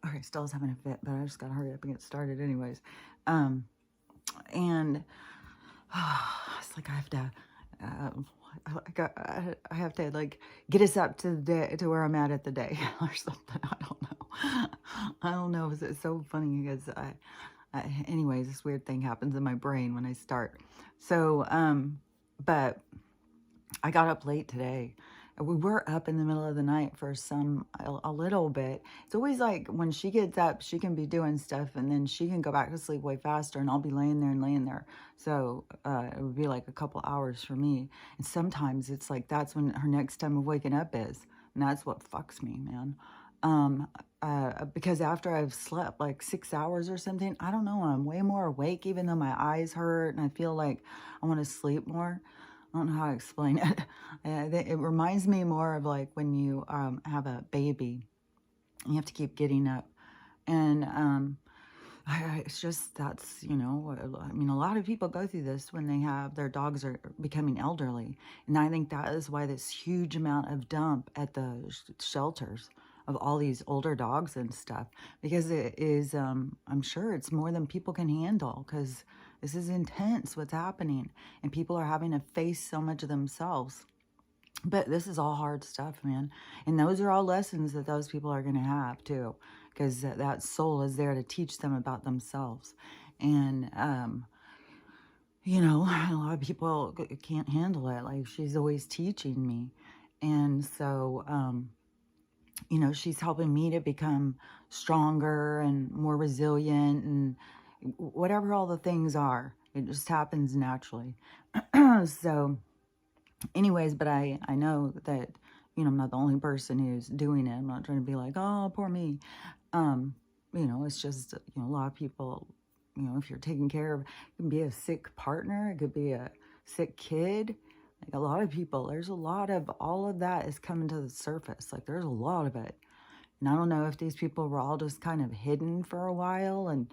Okay, Stella's having a fit, but I just gotta hurry up and get started anyways. And it's like I have to, I have to like get us up to the day, to where I'm at the day or something. I don't know. I don't know. It's so funny because anyways, this weird thing happens in my brain when I start. So, but I got up late today. We were up in the middle of the night for a little bit. It's always like when she gets up, she can be doing stuff and then she can go back to sleep way faster and I'll be laying there and laying there. So it would be like a couple hours for me. And sometimes it's like that's when her next time of waking up is. And that's what fucks me, man. Because after I've slept like 6 hours or something, I don't know, I'm way more awake even though my eyes hurt and I feel like I want to sleep more. I don't know how to explain it. It reminds me more of like when you have a baby and you have to keep getting up. And it's just, that's, you know, I mean, a lot of people go through this when they have, their dogs are becoming elderly. And I think that is why this huge amount of dump at the shelters of all these older dogs and stuff, because it is, I'm sure it's more than people can handle, because this is intense what's happening and people are having to face so much of themselves. But this is all hard stuff, man. And those are all lessons that those people are going to have too, because that soul is there to teach them about themselves. And, you know, a lot of people can't handle it. Like, she's always teaching me. And so, you know, she's helping me to become stronger and more resilient and whatever all the things are. It just happens naturally. So anyways, but I know that, you know, I'm not the only person who's doing it. I'm not trying to be like, oh, poor me. You know, it's just, you know, a lot of people, you know, if you're taking care of, it can be a sick partner, it could be a sick kid. Like a lot of people, there's a lot of, all of that is coming to the surface. Like there's a lot of it. And I don't know if these people were all just kind of hidden for a while and,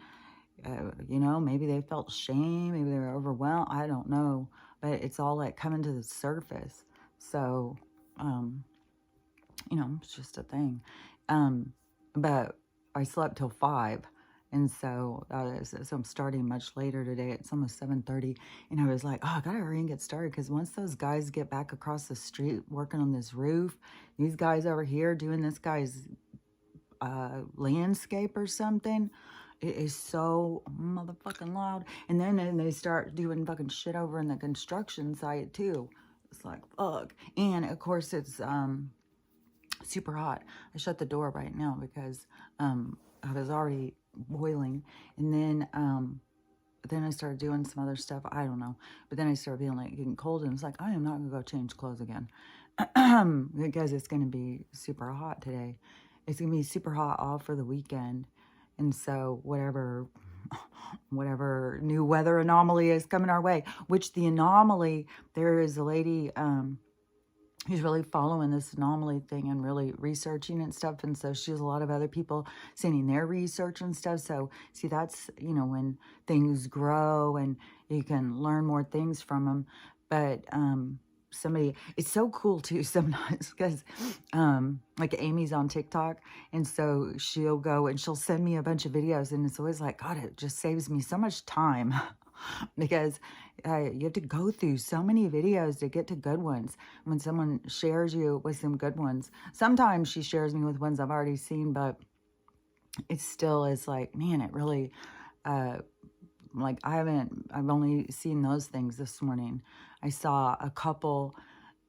you know, maybe they felt shame, maybe they were overwhelmed. I don't know, but it's all like coming to the surface. So, you know, it's just a thing. But I slept till 5. And so, so I'm starting much later today. It's almost 7:30. And I was like, oh, I got to hurry and get started. Because once those guys get back across the street working on this roof, these guys over here doing this guy's landscape or something, it is so motherfucking loud. And then they start doing fucking shit over in the construction site too. It's like, fuck. And of course it's super hot. I shut the door right now because I was already boiling. And then I started doing some other stuff. I don't know. But then I started feeling like getting cold and it's like, I am not gonna go change clothes again. Because it's gonna be super hot today. It's gonna be super hot all for the weekend. And so whatever new weather anomaly is coming our way, which the anomaly, there is a lady who's really following this anomaly thing and really researching and stuff. And so she has a lot of other people sending their research and stuff. So see, that's, you know, when things grow and you can learn more things from them. But somebody, it's so cool too sometimes because like Amy's on TikTok, and so she'll go and she'll send me a bunch of videos, and it's always like, God, it just saves me so much time because you have to go through so many videos to get to good ones. When someone shares you with some good ones, sometimes she shares me with ones I've already seen, but it still is like, man, it really like I've only seen those things this morning. I saw a couple,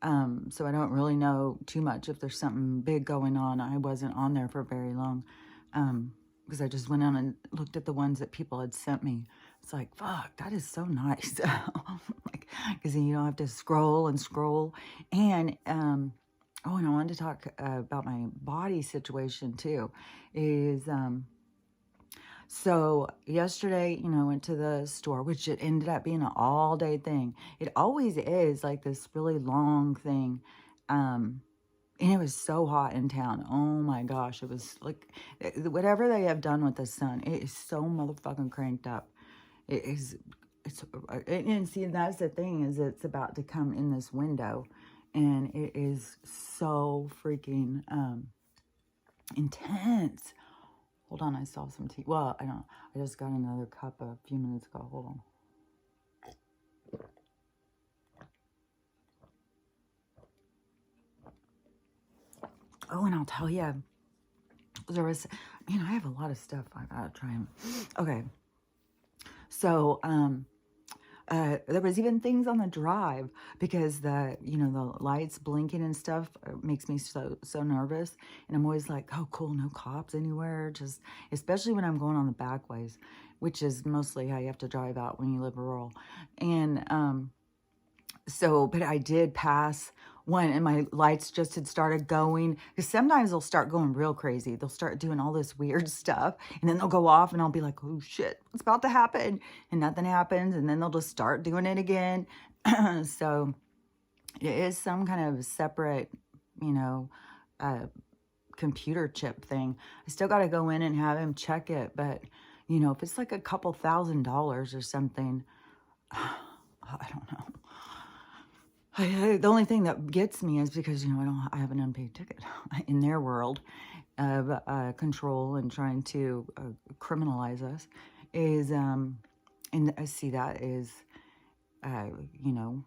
so I don't really know too much if there's something big going on. I wasn't on there for very long, because I just went on and looked at the ones that people had sent me. It's like, fuck, that is so nice. Like, because then you don't have to scroll and scroll. And, oh, and I wanted to talk about my body situation too, is, so yesterday, you know, I went to the store, which it ended up being an all day thing. It always is like this really long thing. And it was so hot in town. Oh my gosh. It was like, whatever they have done with the sun, it is so motherfucking cranked up. It is, and see, that's the thing, is it's about to come in this window and it is so freaking, intense. Hold on, I saw some tea. Well, I don't. I just got another cup a few minutes ago. Hold on. Oh, and I'll tell you, there was, I have a lot of stuff I gotta try and, okay. So, there was even things on the drive because the lights blinking and stuff makes me so nervous. And I'm always like, oh, cool, no cops anywhere. Just, especially when I'm going on the back ways, which is mostly how you have to drive out when you live rural. And, so, but I did pass one and my lights just had started going, because sometimes they'll start going real crazy. They'll start doing all this weird stuff and then they'll go off and I'll be like, oh shit, what's about to happen? And nothing happens. And then they'll just start doing it again. So it is some kind of separate, computer chip thing. I still got to go in and have him check it. But, if it's like a couple $1,000s or something, I don't know. The only thing that gets me is because, I have an unpaid ticket in their world of control and trying to criminalize us is, and I see that is, they'll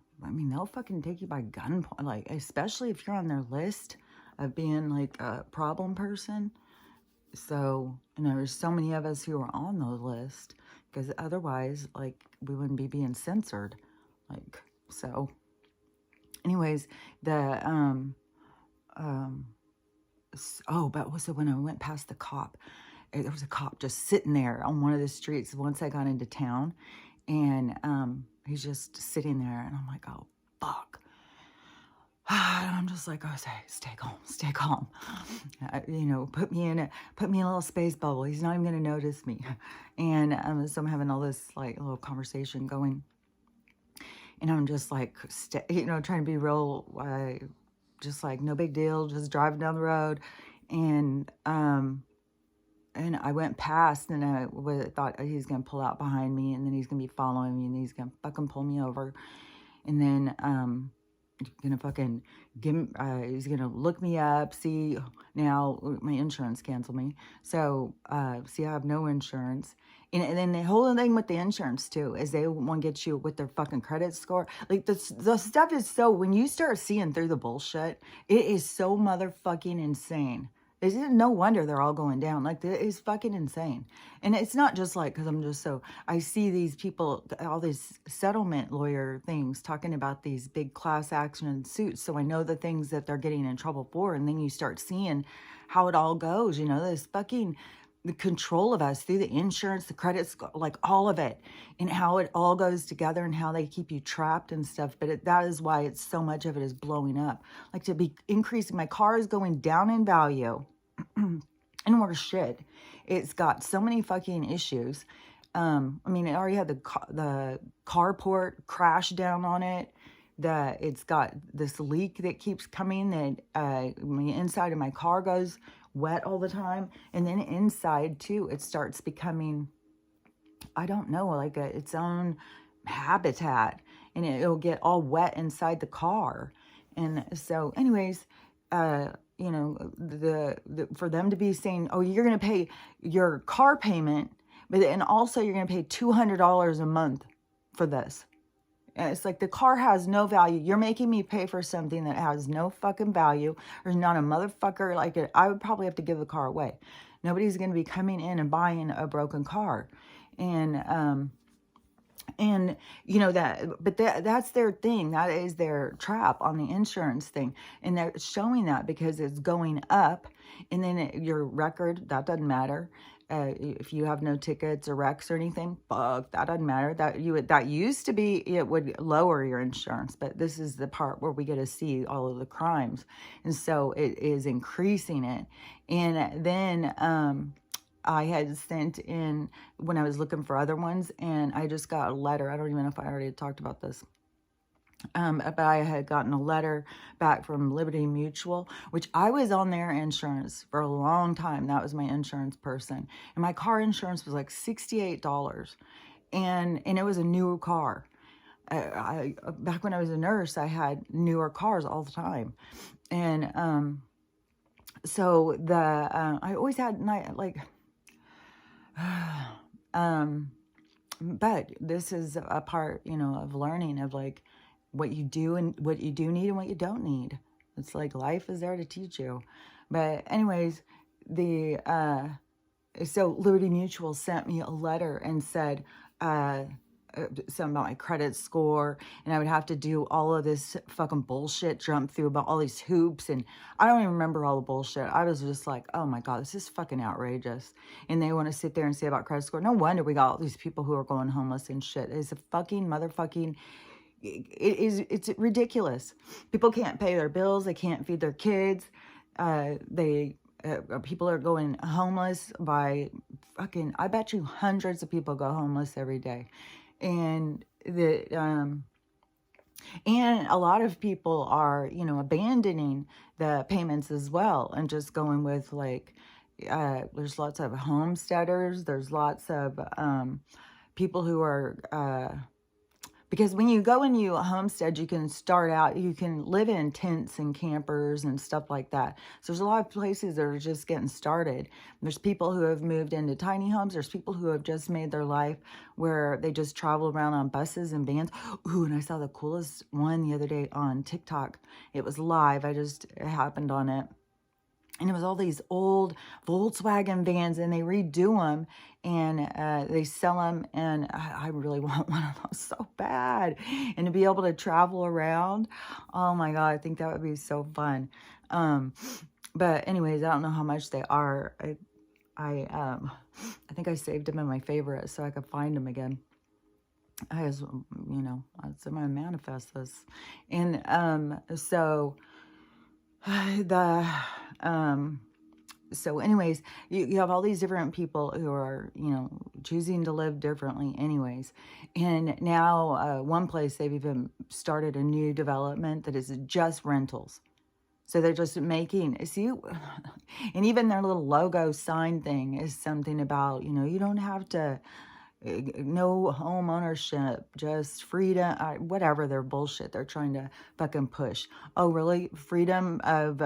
fucking take you by gunpoint, like, especially if you're on their list of being like a problem person. So, there's so many of us who are on those lists because otherwise, like, we wouldn't be being censored. Like, so... Anyways, but so when I went past the cop, there was a cop just sitting there on one of the streets once I got into town, and he's just sitting there, and I'm like, oh, fuck. And I'm just like, oh, stay calm. Put me in a little space bubble. He's not even going to notice me. And so I'm having all this, like, little conversation going. And I'm just like, trying to be real, just like, no big deal, just driving down the road. And I went past and I thought he's going to pull out behind me and then he's going to be following me and he's going to fucking pull me over. And then, gonna fucking he's gonna look me up, see, now my insurance canceled me. So, see, I have no insurance. And then the whole thing with the insurance too is they want to get you with their fucking credit score. Like the stuff is so, when you start seeing through the bullshit, it is so motherfucking insane. It's no wonder they're all going down. Like, it is fucking insane. And it's not just like, because I'm just so, I see these people, all these settlement lawyer things talking about these big class action suits. So I know the things that they're getting in trouble for. And then you start seeing how it all goes, this fucking, the control of us through the insurance, the credit score, like all of it, and how it all goes together and how they keep you trapped and stuff. But that is why it's so much of it is blowing up. Like, to be increasing, my car is going down in value. And worse shit, it's got so many fucking issues. It already had the carport crash down on it. It's got this leak that keeps coming that the inside of my car goes wet all the time. And then inside too, it starts becoming, I don't know, like its own habitat. And it'll get all wet inside the car. And so anyways, for them to be saying, oh, you're going to pay your car payment, and also you're going to pay $200 a month for this. And it's like, the car has no value. You're making me pay for something that has no fucking value. There's not a motherfucker like it. I would probably have to give the car away. Nobody's going to be coming in and buying a broken car. That's their thing. That is their trap on the insurance thing. And they're showing that because it's going up. And then your record, that doesn't matter. If you have no tickets or wrecks or anything, fuck, that doesn't matter. That used to be, it would lower your insurance. But this is the part where we get to see all of the crimes. And so it is increasing it. And then, I had sent in when I was looking for other ones, and I just got a letter. I don't even know if I already talked about this. But I had gotten a letter back from Liberty Mutual, which I was on their insurance for a long time. That was my insurance person. And my car insurance was like $68. And it was a newer car. Back when I was a nurse, I had newer cars all the time. And so I always had, like, um, but this is a part, of learning of like what you do and what you do need and what you don't need. It's like life is there to teach you. But anyways, so Liberty Mutual sent me a letter and said, something about my credit score, and I would have to do all of this fucking bullshit, jump through about all these hoops, and I don't even remember all the bullshit. I was just like, oh my God, this is fucking outrageous. And they want to sit there and say about credit score. No wonder we got all these people who are going homeless and shit. It's a fucking motherfucking, it's ridiculous. People can't pay their bills. They can't feed their kids. People are going homeless by fucking, I bet you hundreds of people go homeless every day. And and a lot of people are, abandoning the payments as well and just going with like, there's lots of homesteaders. There's lots of people who are, because when you go and you homestead, you can start out, you can live in tents and campers and stuff like that. So there's a lot of places that are just getting started. There's people who have moved into tiny homes. There's people who have just made their life where they just travel around on buses and vans. Ooh, and I saw the coolest one the other day on TikTok. It was live. It happened on it. And it was all these old Volkswagen vans, and they redo them, and they sell them, and I really want one of those so bad. And to be able to travel around, oh my God, I think that would be so fun. But anyways, I don't know how much they are. I think I saved them in my favorites so I could find them again. It's in my manifest this. And so anyways, you have all these different people who are, choosing to live differently anyways. And now one place they've even started a new development that is just rentals. So they're just making, and even their little logo sign thing is something about, you don't have to, no home ownership, just freedom, whatever their bullshit they're trying to fucking push. Oh, really? Freedom of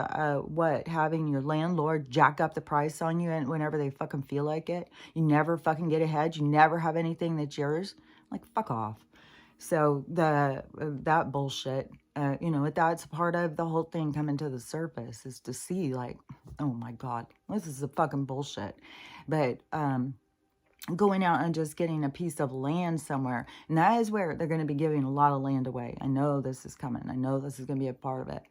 what? Having your landlord jack up the price on you and whenever they fucking feel like it. You never fucking get ahead. You never have anything that's yours. Like, fuck off. So that bullshit, that's part of the whole thing coming to the surface is to see like, oh my God, this is a fucking bullshit. But going out and just getting a piece of land somewhere. And that is where they're going to be giving a lot of land away. I know this is coming. I know this is going to be a part of it.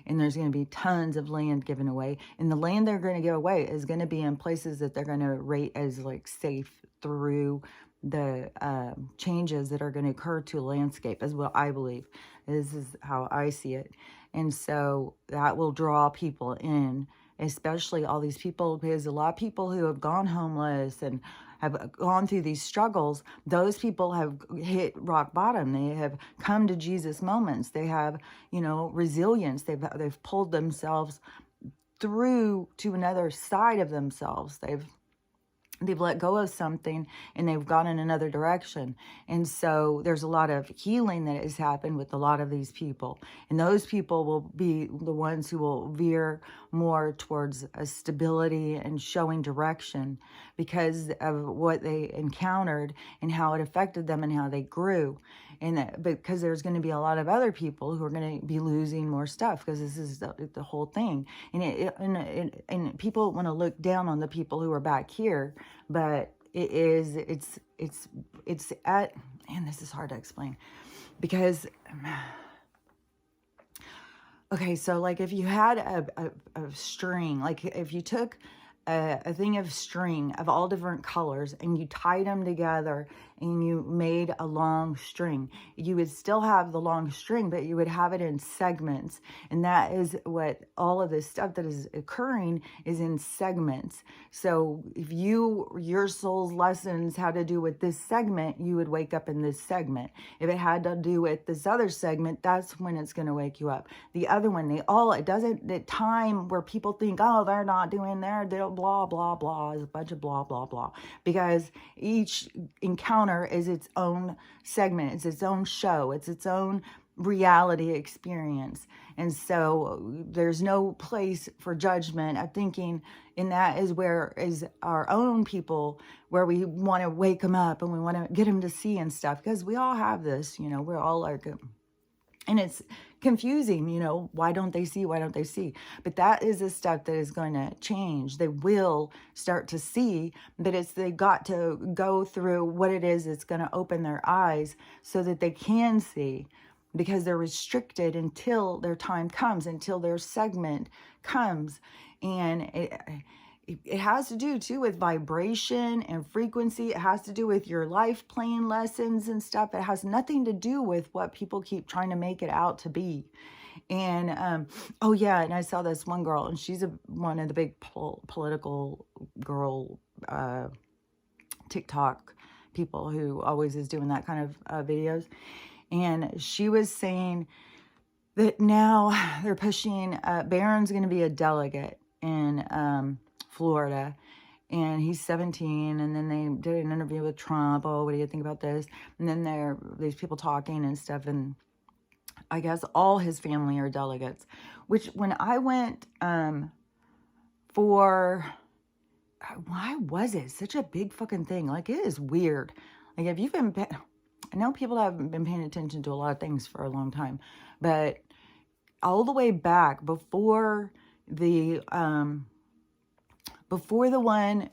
And there's going to be tons of land given away. And the land they're going to give away is going to be in places that they're going to rate as like safe through the changes that are going to occur to a landscape, is what I believe. This is how I see it. And so that will draw people in, especially all these people, because a lot of people who have gone homeless and have gone through these struggles, those people have hit rock bottom. They have come to Jesus moments. They have, resilience. They've pulled themselves through to another side of themselves. They've let go of something and they've gone in another direction. And so there's a lot of healing that has happened with a lot of these people. And those people will be the ones who will veer more towards a stability and showing direction because of what they encountered and how it affected them and how they grew. And because there's going to be a lot of other people who are going to be losing more stuff because this is the whole thing. And people want to look down on the people who are back here, but it's at, and this is hard to explain because, okay, so like if you had a string, like if you took a thing of string of all different colors and you tied them together and you made a long string, you would still have the long string, but you would have it in segments. And that is what all of this stuff that is occurring is in segments. So if your soul's lessons had to do with this segment, you would wake up in this segment. If it had to do with this other segment, that's when it's going to wake you up. The other one, the time where people think, oh, they're not doing they're blah, blah, blah, is a bunch of blah, blah, blah. Because each encounter is its own segment. It's its own show. It's its own reality experience. And so there's no place for judgment. I'm thinking, and that is where is our own people, where we want to wake them up and we want to get them to see and stuff, because we all have this, we're all like, and it's confusing, why don't they see? Why don't they see? But that is the stuff that is going to change. They will start to see, but they got to go through what it is that's going to open their eyes so that they can see, because they're restricted until their time comes, until their segment comes. And it has to do too with vibration and frequency. It has to do with your life plan lessons and stuff. It has nothing to do with what people keep trying to make it out to be. And oh yeah, and I saw this one girl, and she's one of the big political girl TikTok people who always is doing that kind of videos. And she was saying that now they're pushing, Barron's going to be a delegate in Florida, and he's 17, and then they did an interview with Trump. Oh, what do you think about this? And then these people talking and stuff, and I guess all his family are delegates, which when I went why was it such a big fucking thing? Like, it is weird. Like, if you've been, I know people haven't been paying attention to a lot of things for a long time, but all the way back before the one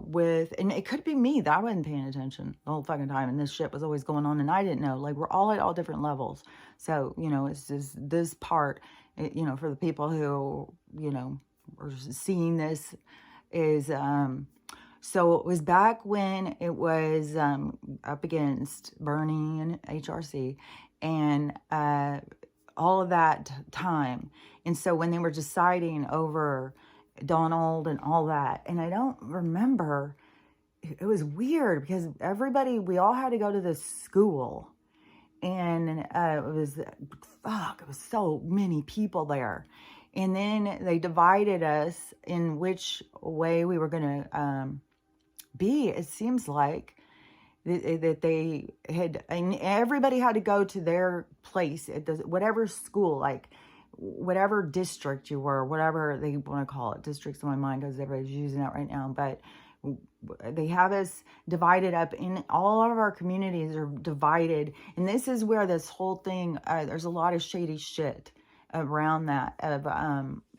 with, and it could be me that I wasn't paying attention the whole fucking time, and this shit was always going on, and I didn't know. Like, we're all at all different levels. So, it's just this part, for the people who, are seeing this is, so it was back when it was up against Bernie and HRC and all of that time. And so when they were deciding over Donald and all that, and I don't remember, it was weird because we all had to go to this school, and it was so many people there. And then they divided us in which way we were going to be. It seems like that they had, and everybody had to go to their place at whatever school, like whatever district you were, whatever they want to call it. District's in my mind because everybody's using that right now. But they have us divided up, in all of our communities are divided. And this is where this whole thing, there's a lot of shady shit around that, of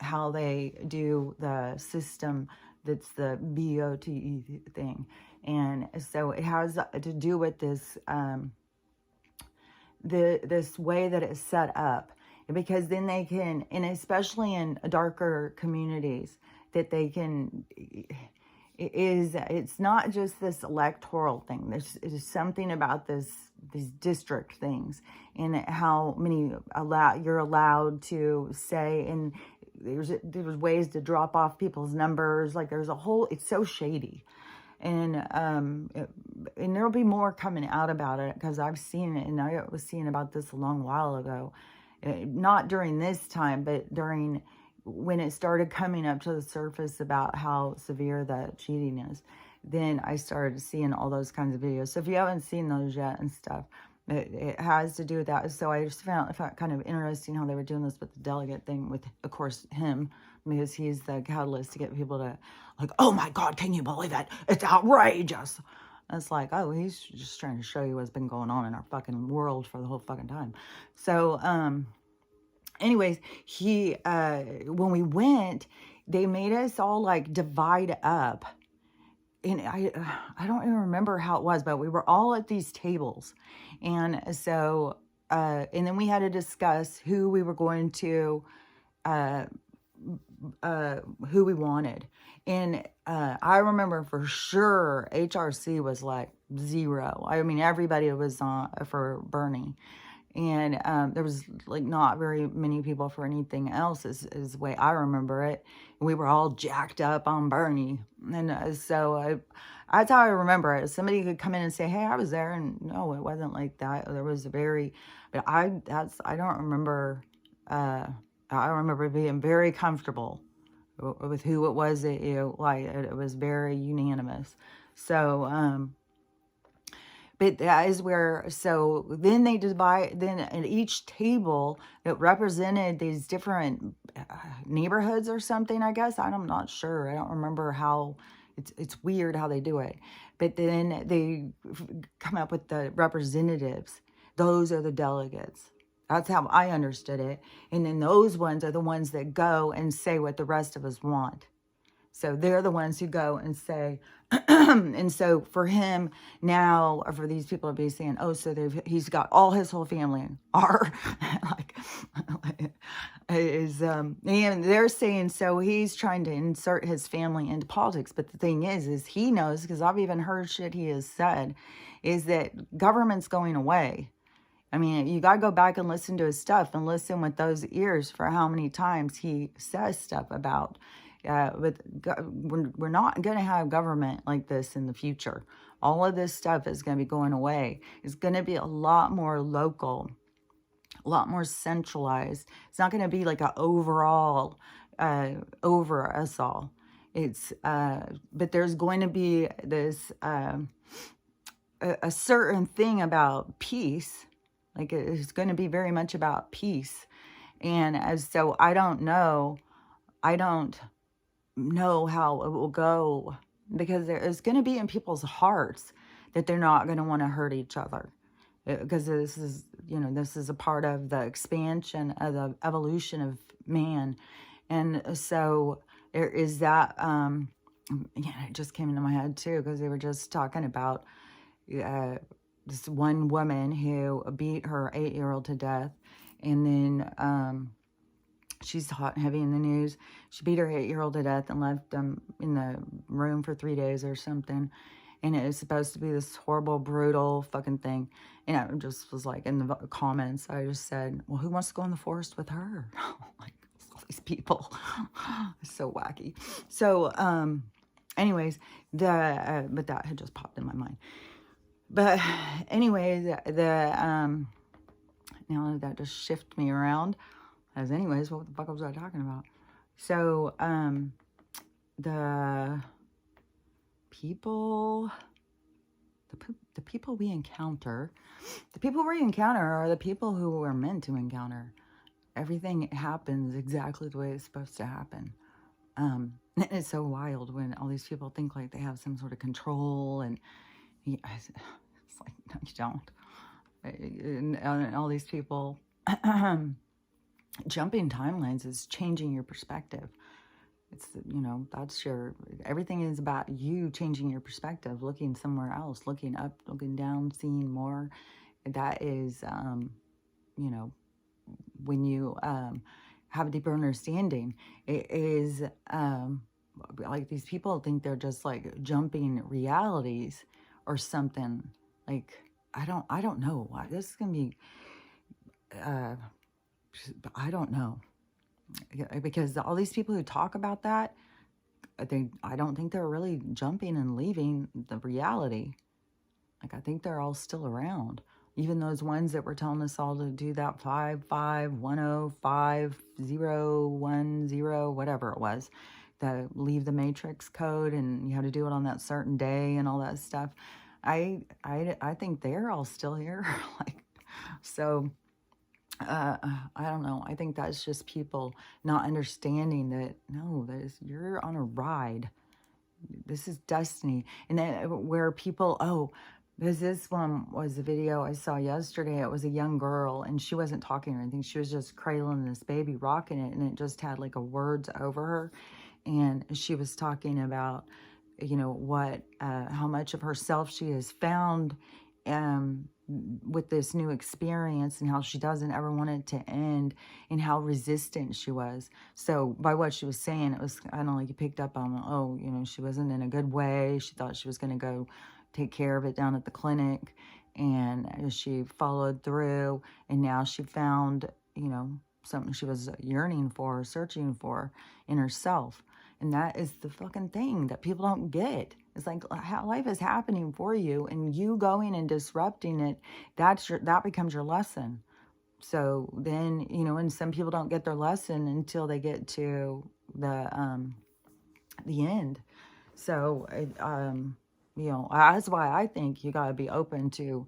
how they do the system that's the BOTE thing. And so it has to do with this this way that it's set up, because then they can, and especially in darker communities, that they can, it's not just this electoral thing. There's something about these district things, and how many you're allowed to say, and there's ways to drop off people's numbers. Like, there's a whole, it's so shady. And there'll be more coming out about it, because I've seen it, and I was seeing about this a long while ago. Not during this time, but during when it started coming up to the surface about how severe the cheating is. Then I started seeing all those kinds of videos. So if you haven't seen those yet and stuff, it has to do with that. So I just found kind of interesting how they were doing this with the delegate thing, with, of course, him, because he's the catalyst to get people to, like, oh my God, can you believe it? It's outrageous. And it's like, oh, he's just trying to show you what's been going on in our fucking world for the whole fucking time. So, anyways, when we went, they made us all like divide up. And I don't even remember how it was, but we were all at these tables. And so, and then we had to discuss who we were going to, who we wanted. And I remember for sure HRC was like 0. I mean, everybody was on for Bernie. And there was like not very many people for anything else, is the way I remember it. We were all jacked up on Bernie. And so that's how I remember it. Somebody could come in and say, hey, I was there. And no, it wasn't like that. There was but I don't remember, I remember being very comfortable with who it was that, like, it was very unanimous. So, But that is where, so then they divide, then at each table that represented these different neighborhoods or something, I guess. I'm not sure. I don't remember how, it's weird how they do it. But then they come up with the representatives. Those are the delegates. That's how I understood it. And then those ones are the ones that go and say what the rest of us want. So they're the ones who go and say, and so for him now, or for these people to be saying, oh, so he's got all his whole family are like, and they're saying, so he's trying to insert his family into politics. But the thing is he knows, because I've even heard shit he has said, is that government's going away. I mean, you got to go back and listen to his stuff and listen with those ears for how many times he says stuff about, we're not going to have government like this in the future. All of this stuff is going to be going away. It's going to be a lot more local, a lot more centralized. It's not going to be like an overall, over us all. It's, but there's going to be this, a certain thing about peace. Like it's going to be very much about peace. And so I don't know how it will go, because it's going to be in people's hearts that they're not going to want to hurt each other, because this is, this is a part of the expansion of the evolution of man. And so there is that, it just came into my head too, because they were just talking about, this one woman who beat her 8-year-old to death. And then, she's hot and heavy in the news. She beat her 8-year-old to death and left them in the room for 3 days or something. And it was supposed to be this horrible, brutal fucking thing. And I just was like, in the comments, I just said, well, who wants to go in the forest with her? Like, all these people. It's so wacky. So, anyways, but that had just popped in my mind. But anyways, now that just shifted me around. As anyways, what the fuck was I talking about? So, the people we encounter, are the people who we're meant to encounter. Everything happens exactly the way it's supposed to happen. It's so wild when all these people think like they have some sort of control, and it's like, no, you don't. And all these people, jumping timelines is changing your perspective. It's, that's everything is about you changing your perspective, looking somewhere else, looking up, looking down, seeing more. That is, when you have a deeper understanding, it is, like these people think they're just like jumping realities or something. Like, I don't know why this is going to be, I don't know, because all these people who talk about that, I don't think they're really jumping and leaving the reality. Like, I think they're all still around. Even those ones that were telling us all to do that 551051010, whatever it was, to leave the matrix code, and you had to do it on that certain day and all that stuff. I think they're all still here. Like, so, I don't know. I think that's just people not understanding that, no, you're on a ride. This is destiny. And then where people, because this one was a video I saw yesterday. It was a young girl, and she wasn't talking or anything. She was just cradling this baby, rocking it, and it just had like a words over her. And she was talking about, what, how much of herself she has found, with this new experience, and how she doesn't ever want it to end, and how resistant she was. So by what she was saying, it was kind of like you picked up on, she wasn't in a good way. She thought she was going to go take care of it down at the clinic, and she followed through, and now she found, something she was yearning for, searching for in herself. And that is the fucking thing that people don't get. It's like how life is happening for you, and you going and disrupting it, that becomes your lesson. So then, and some people don't get their lesson until they get to the end. So, You know, that's why I think you got to be open to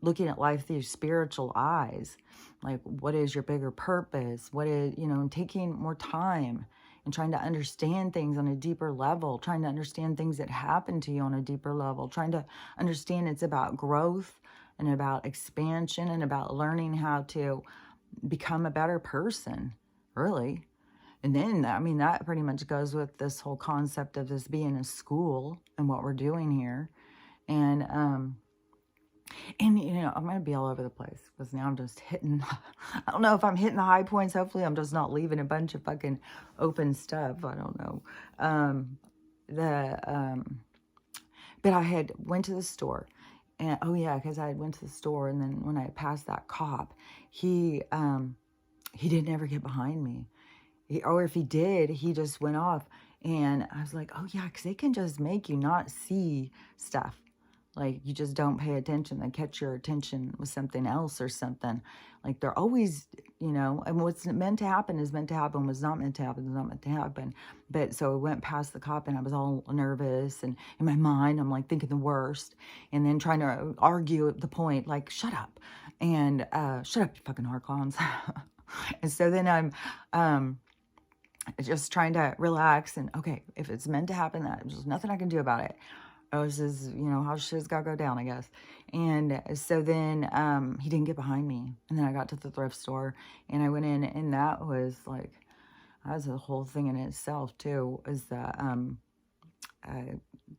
looking at life through spiritual eyes. Like, what is your bigger purpose? What is, you know, and taking more time and trying to understand things on a deeper level, trying to understand things that happen to you on a deeper level, trying to understand it's about growth and about expansion and about learning how to become a better person, really. And then, I mean, that pretty much goes with this whole concept of this being a school and what we're doing here. And you know, I'm going to be all over the place because now I'm just hitting, I don't know if I'm hitting the high points. Hopefully I'm just not leaving a bunch of fucking open stuff. I don't know. Um, the, but I had went to the store and, oh yeah, because I went to the store, and then when I passed that cop, he didn't ever get behind me. Or if he did, he just went off. And I was like, oh yeah, because they can just make you not see stuff. Like, you just don't pay attention. They catch your attention with something else or something. Like, they're always, you know, and what's meant to happen is meant to happen. What's not meant to happen is not meant to happen. But so I went past the cop and I was all nervous. And in my mind, I'm like thinking the worst. And then trying to argue at the point, like, shut up. And shut up, you fucking Harkons. And so then I'm just trying to relax and, okay, if it's meant to happen, there's nothing I can do about it. Oh, this is, you know, how shit's got to go down, I guess. And so then he didn't get behind me. And then I got to the thrift store and I went in, and that was like, that was a whole thing in itself too, is that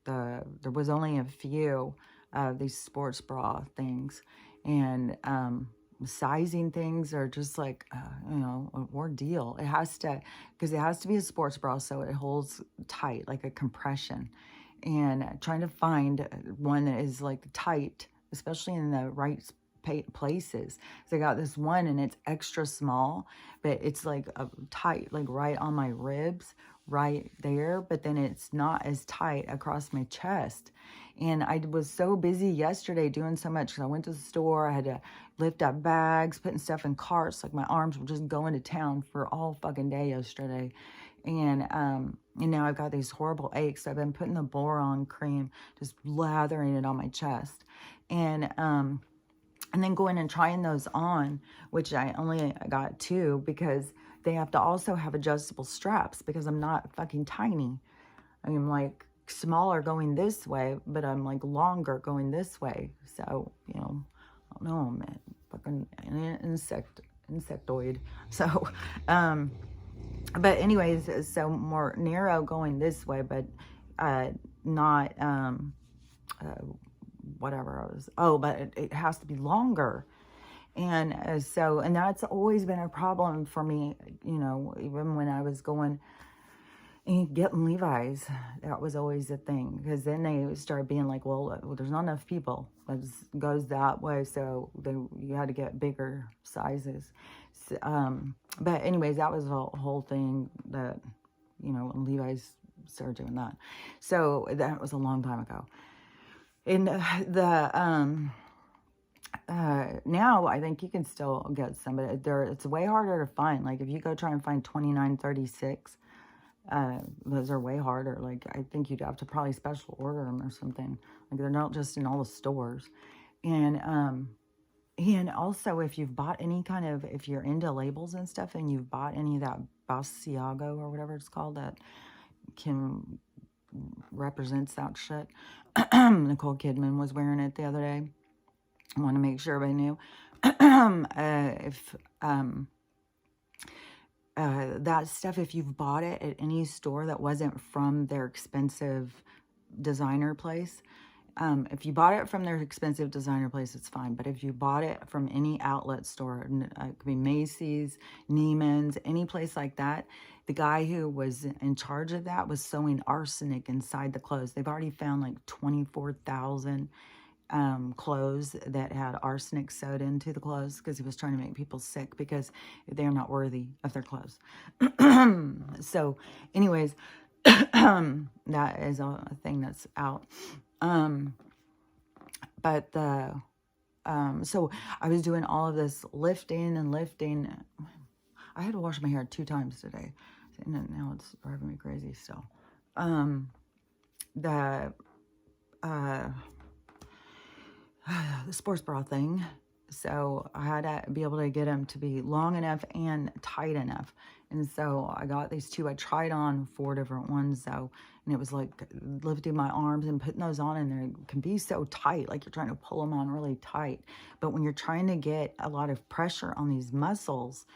there was only a few of these sports bra things, and sizing things are just like, you know, an ordeal. It has to, because it has to be a sports bra, so it holds tight, like a compression. And trying to find one that is like tight, especially in the right places. So I got this one and it's extra small, but it's like a tight, like right on my ribs, right there. But then it's not as tight across my chest. And I was so busy yesterday doing so much because I went to the store. I had to lift up bags, putting stuff in carts. Like, my arms were just going to town for all fucking day yesterday. And now I've got these horrible aches. I've been putting the boron cream, just lathering it on my chest. And then going and trying those on, which I only got 2 because they have to also have adjustable straps because I'm not fucking tiny. I'm like smaller going this way, but I'm like longer going this way. So, you know, I don't know, I'm a fucking insectoid. So, but anyways, so more narrow going this way, but not whatever I was. Oh, but it has to be longer. And and that's always been a problem for me, you know, even when I was going and getting Levi's. That was always a thing, because then they started being like, well, there's not enough people. It goes that way, so you had to get bigger sizes. So, but anyways, that was a whole thing that, you know, when Levi's started doing that. So that was a long time ago. And now I think you can still get some, but it's way harder to find. Like, if you go try and find 2936, those are way harder. Like, I think you'd have to probably special order them or something. Like, they're not just in all the stores. And also, if you've bought any kind of, if you're into labels and stuff, and you've bought any of that Balenciaga or whatever it's called, that represents that shit. Nicole Kidman was wearing it the other day. I want to make sure everybody knew. That stuff, if you've bought it at any store that wasn't from their expensive designer place, if you bought it from their expensive designer place, it's fine. But if you bought it from any outlet store, it could be Macy's, Neiman's, any place like that, the guy who was in charge of that was sewing arsenic inside the clothes. They've already found like 24,000 clothes that had arsenic sewed into the clothes, because he was trying to make people sick because they're not worthy of their clothes. So anyways, that is a thing that's out. But so I was doing all of this lifting and lifting. I had to wash my hair 2 times today, and now it's driving me crazy still. uh, the sports bra thing. So I had to be able to get them to be long enough and tight enough. And so I got these two. I tried on 4 different ones though. And it was like lifting my arms and putting those on, and they can be so tight, like you're trying to pull them on really tight. But when you're trying to get a lot of pressure on these muscles,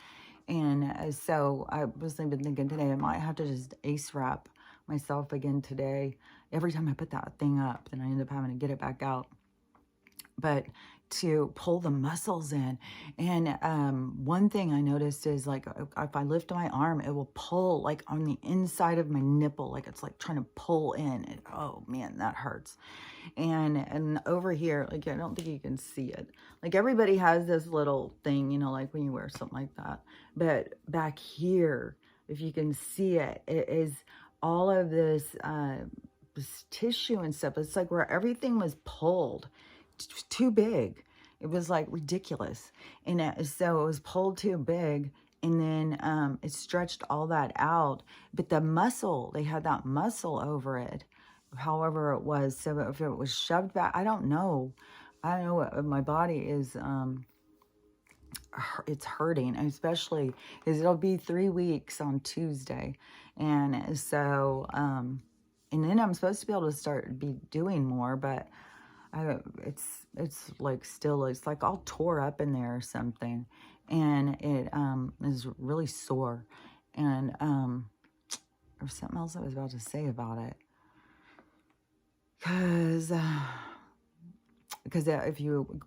and so I was even thinking today, I might have to just ace wrap myself again today. Every time I put that thing up, then I end up having to get it back out. But to pull the muscles in. And one thing I noticed is like if I lift my arm, it will pull like on the inside of my nipple, like it's like trying to pull in. And oh man, that hurts. And over here, like I don't think you can see it. Like everybody has this little thing, you know, like when you wear something like that. But back here, if you can see it, it is all of this tissue and stuff. It's like where everything was pulled too big. It was like ridiculous. And so it was pulled too big, and then it stretched all that out. But the muscle, they had that muscle over it, however it was. So if it was shoved back, I don't know. I don't know what my body is, it's hurting, especially because it'll be 3 weeks on Tuesday. And so, and then I'm supposed to be able to be doing more, but it's like still, it's like all tore up in there or something, and it is really sore. And there's something else I was about to say about it, because if you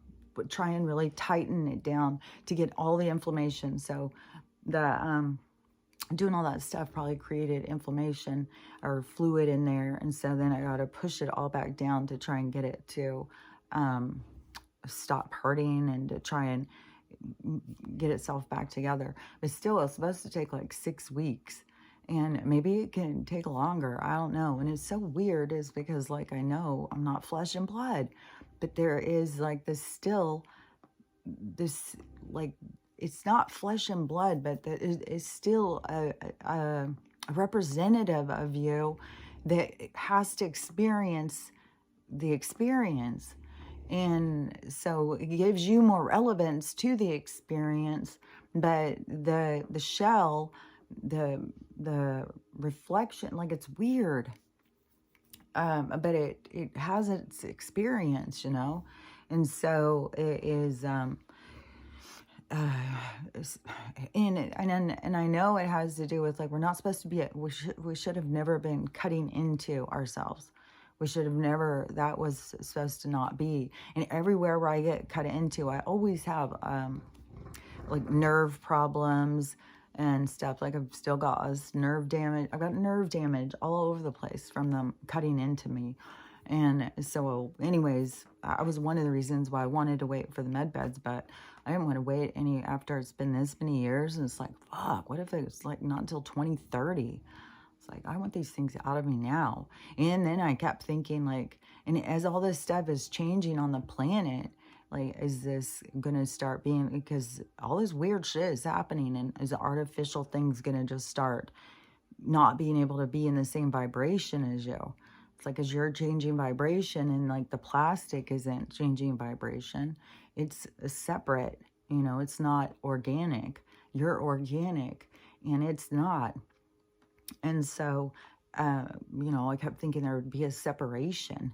try and really tighten it down to get all the inflammation, so the doing all that stuff probably created inflammation or fluid in there. And so then I got to push it all back down to try and get it to stop hurting and to try and get itself back together. But still, it's supposed to take like 6 weeks. And maybe it can take longer. I don't know. And it's so weird is because like I know I'm not flesh and blood, but there is like this like, it's not flesh and blood, but that is still a representative of you that has to experience the experience. And so it gives you more relevance to the experience, but the shell, the reflection, like it's weird. But it has its experience, you know? And so it is, and I know it has to do with like we're not supposed to be we should have never been cutting into ourselves. We should have never, that was supposed to not be. And everywhere where I get cut into, I always have like nerve problems and stuff. Like I've still got nerve damage. I've got nerve damage all over the place from them cutting into me. And so anyways, I was one of the reasons why I wanted to wait for the med beds, but I didn't want to wait after it's been this many years. And it's like, fuck, what if it's like not until 2030? It's like, I want these things out of me now. And then I kept thinking like, and as all this stuff is changing on the planet, like, is this going to start being, because all this weird shit is happening, and is the artificial things going to just start not being able to be in the same vibration as you? It's like, as you're changing vibration and like the plastic isn't changing vibration, it's separate, you know, it's not organic. You're organic and it's not. And so, you know, I kept thinking there would be a separation.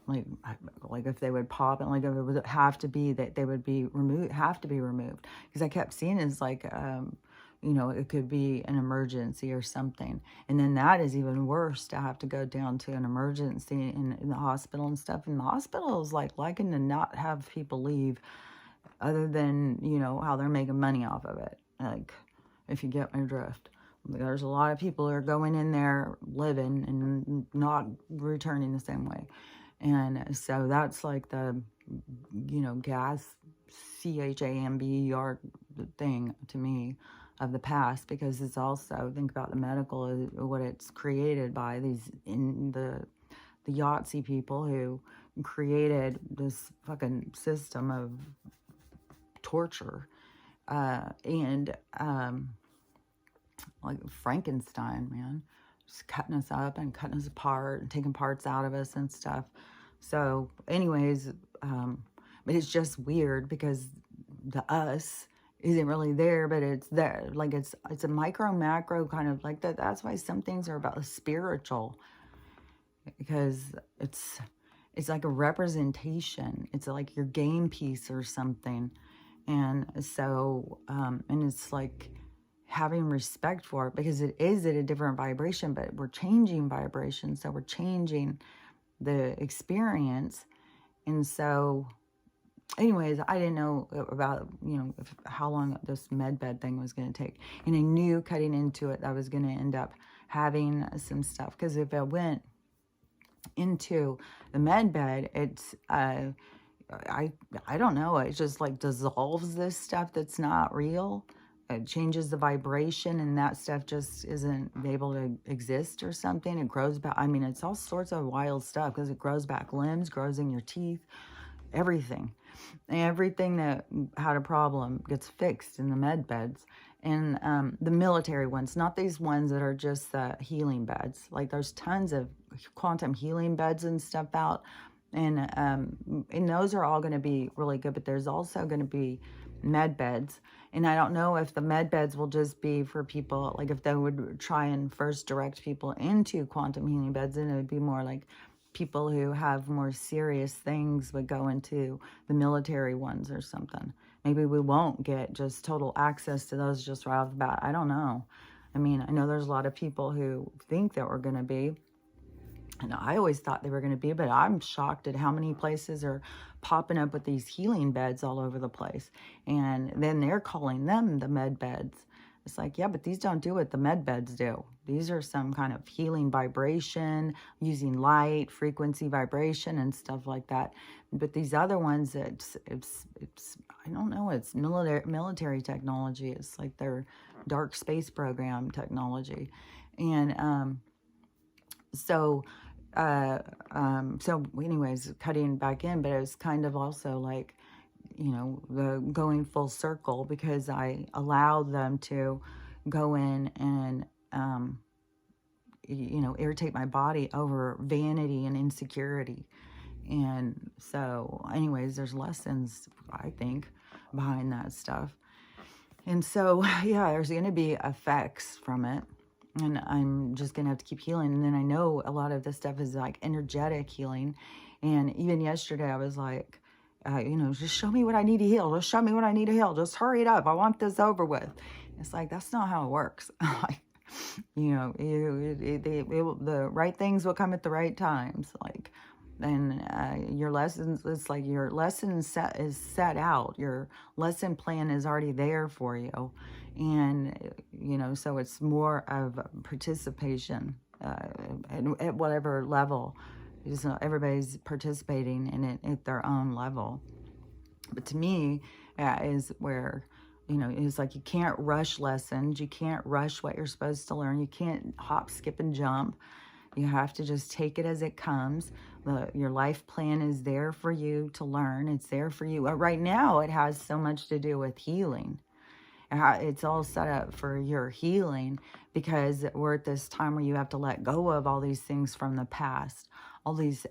Like if they would pop, and like if it would have to be that they would be removed, have to be removed. Because I kept seeing it's like, you know, it could be an emergency or something. And then that is even worse, to have to go down to an emergency in the hospital and stuff. And the hospital is like liking to not have people leave, other than, you know, how they're making money off of it. Like, if you get my drift. There's a lot of people who are going in there, living, and not returning the same way. And so that's like the, you know, CHAMBER thing to me of the past, because it's also, think about the medical, what it's created by these, in the Yahtzee people who created this fucking system of torture. And like Frankenstein, man. cutting us up and cutting us apart and taking parts out of us and stuff. So anyways, but it's just weird because the us isn't really there, but it's there. Like it's a micro macro kind of like that. That's why some things are about the spiritual, because it's like a representation. It's like your game piece or something. And so, and it's like having respect for it, because it is at a different vibration, but we're changing vibration. So we're changing the experience. And so anyways, I didn't know about, how long this med bed thing was going to take. And I knew cutting into it, I was going to end up having some stuff. Because if I went into the med bed, it's, I don't know, it just like dissolves this stuff that's not real. It changes the vibration, and that stuff just isn't able to exist or something. It grows back. I mean, it's all sorts of wild stuff, because it grows back limbs, grows in your teeth, everything. Everything that had a problem gets fixed in the med beds. And the military ones, not these ones that are just healing beds. Like there's tons of quantum healing beds and stuff out. And those are all going to be really good. But there's also going to be med beds. And I don't know if the med beds will just be for people, like if they would try and first direct people into quantum healing beds, then it would be more like people who have more serious things would go into the military ones or something. Maybe we won't get just total access to those just right off the bat. I don't know. I mean, I know there's a lot of people who think that we're going to be. And I always thought they were going to be, but I'm shocked at how many places are popping up with these healing beds all over the place. And then they're calling them the med beds. It's like, yeah, but these don't do what the med beds do. These are some kind of healing vibration, using light, frequency vibration and stuff like that. But these other ones, it's I don't know, it's military technology. It's like their dark space program technology. And so anyways, cutting back in, but it was kind of also like, the going full circle, because I allowed them to go in and, irritate my body over vanity and insecurity. And so anyways, there's lessons, I think, behind that stuff. And so, yeah, there's going to be effects from it. And I'm just going to have to keep healing. And then I know a lot of this stuff is like energetic healing. And even yesterday I was like, just show me what I need to heal. Just show me what I need to heal. Just hurry it up. I want this over with. It's like, that's not how it works. Like, the right things will come at the right times. Like, and your lessons, it's like your lesson is set out. Your lesson plan is already there for you. And, so it's more of participation at whatever level. Everybody's participating in it at their own level. But to me, is where, it's like you can't rush lessons. You can't rush what you're supposed to learn. You can't hop, skip, and jump. You have to just take it as it comes. Your life plan is there for you to learn. It's there for you. Right now, it has so much to do with healing. It's all set up for your healing, because we're at this time where you have to let go of all these things from the past, all these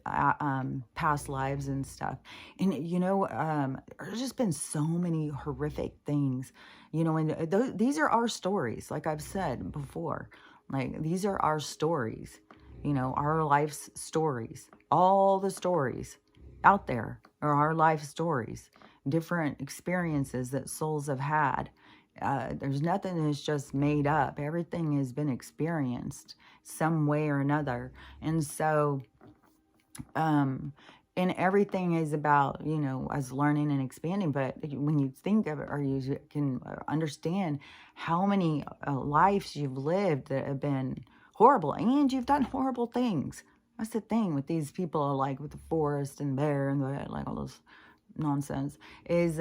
past lives and stuff. And, there's just been so many horrific things, and these are our stories. Like I've said before, like these are our stories, our life's stories. All the stories out there are our life stories, different experiences that souls have had. There's nothing that's just made up. Everything has been experienced some way or another. And so, and everything is about, us learning and expanding. But when you think of it, or you can understand how many lives you've lived that have been horrible, and you've done horrible things. That's the thing with these people, like with the forest and bear and like all those nonsense, is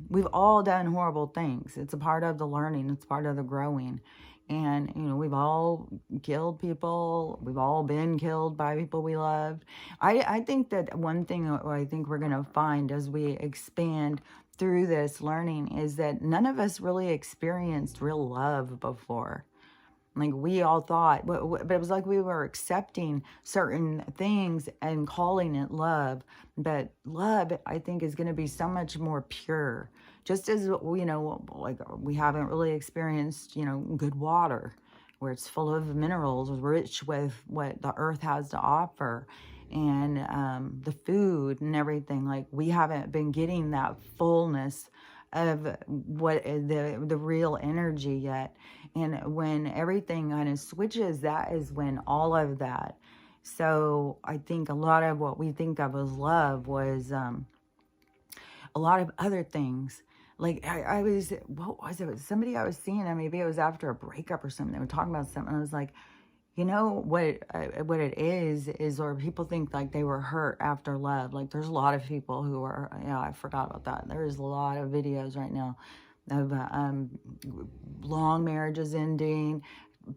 we've all done horrible things. It's a part of the learning. It's part of the growing. And, we've all killed people. We've all been killed by people we loved. I think that one thing I think we're going to find as we expand through this learning is that none of us really experienced real love before. Like we all thought, but it was like we were accepting certain things and calling it love. But love, I think, is going to be so much more pure. Just as, like we haven't really experienced, good water where it's full of minerals, rich with what the earth has to offer, and the food and everything. Like we haven't been getting that fullness of what the real energy yet. And when everything kind of switches, that is when all of that. So I think a lot of what we think of as love was a lot of other things. Like I was, what was it? Somebody I was seeing, and maybe it was after a breakup or something. They were talking about something. I was like, what it is, or people think like they were hurt after love. Like there's a lot of people who are, I forgot about that. There's a lot of videos right now of long marriages ending,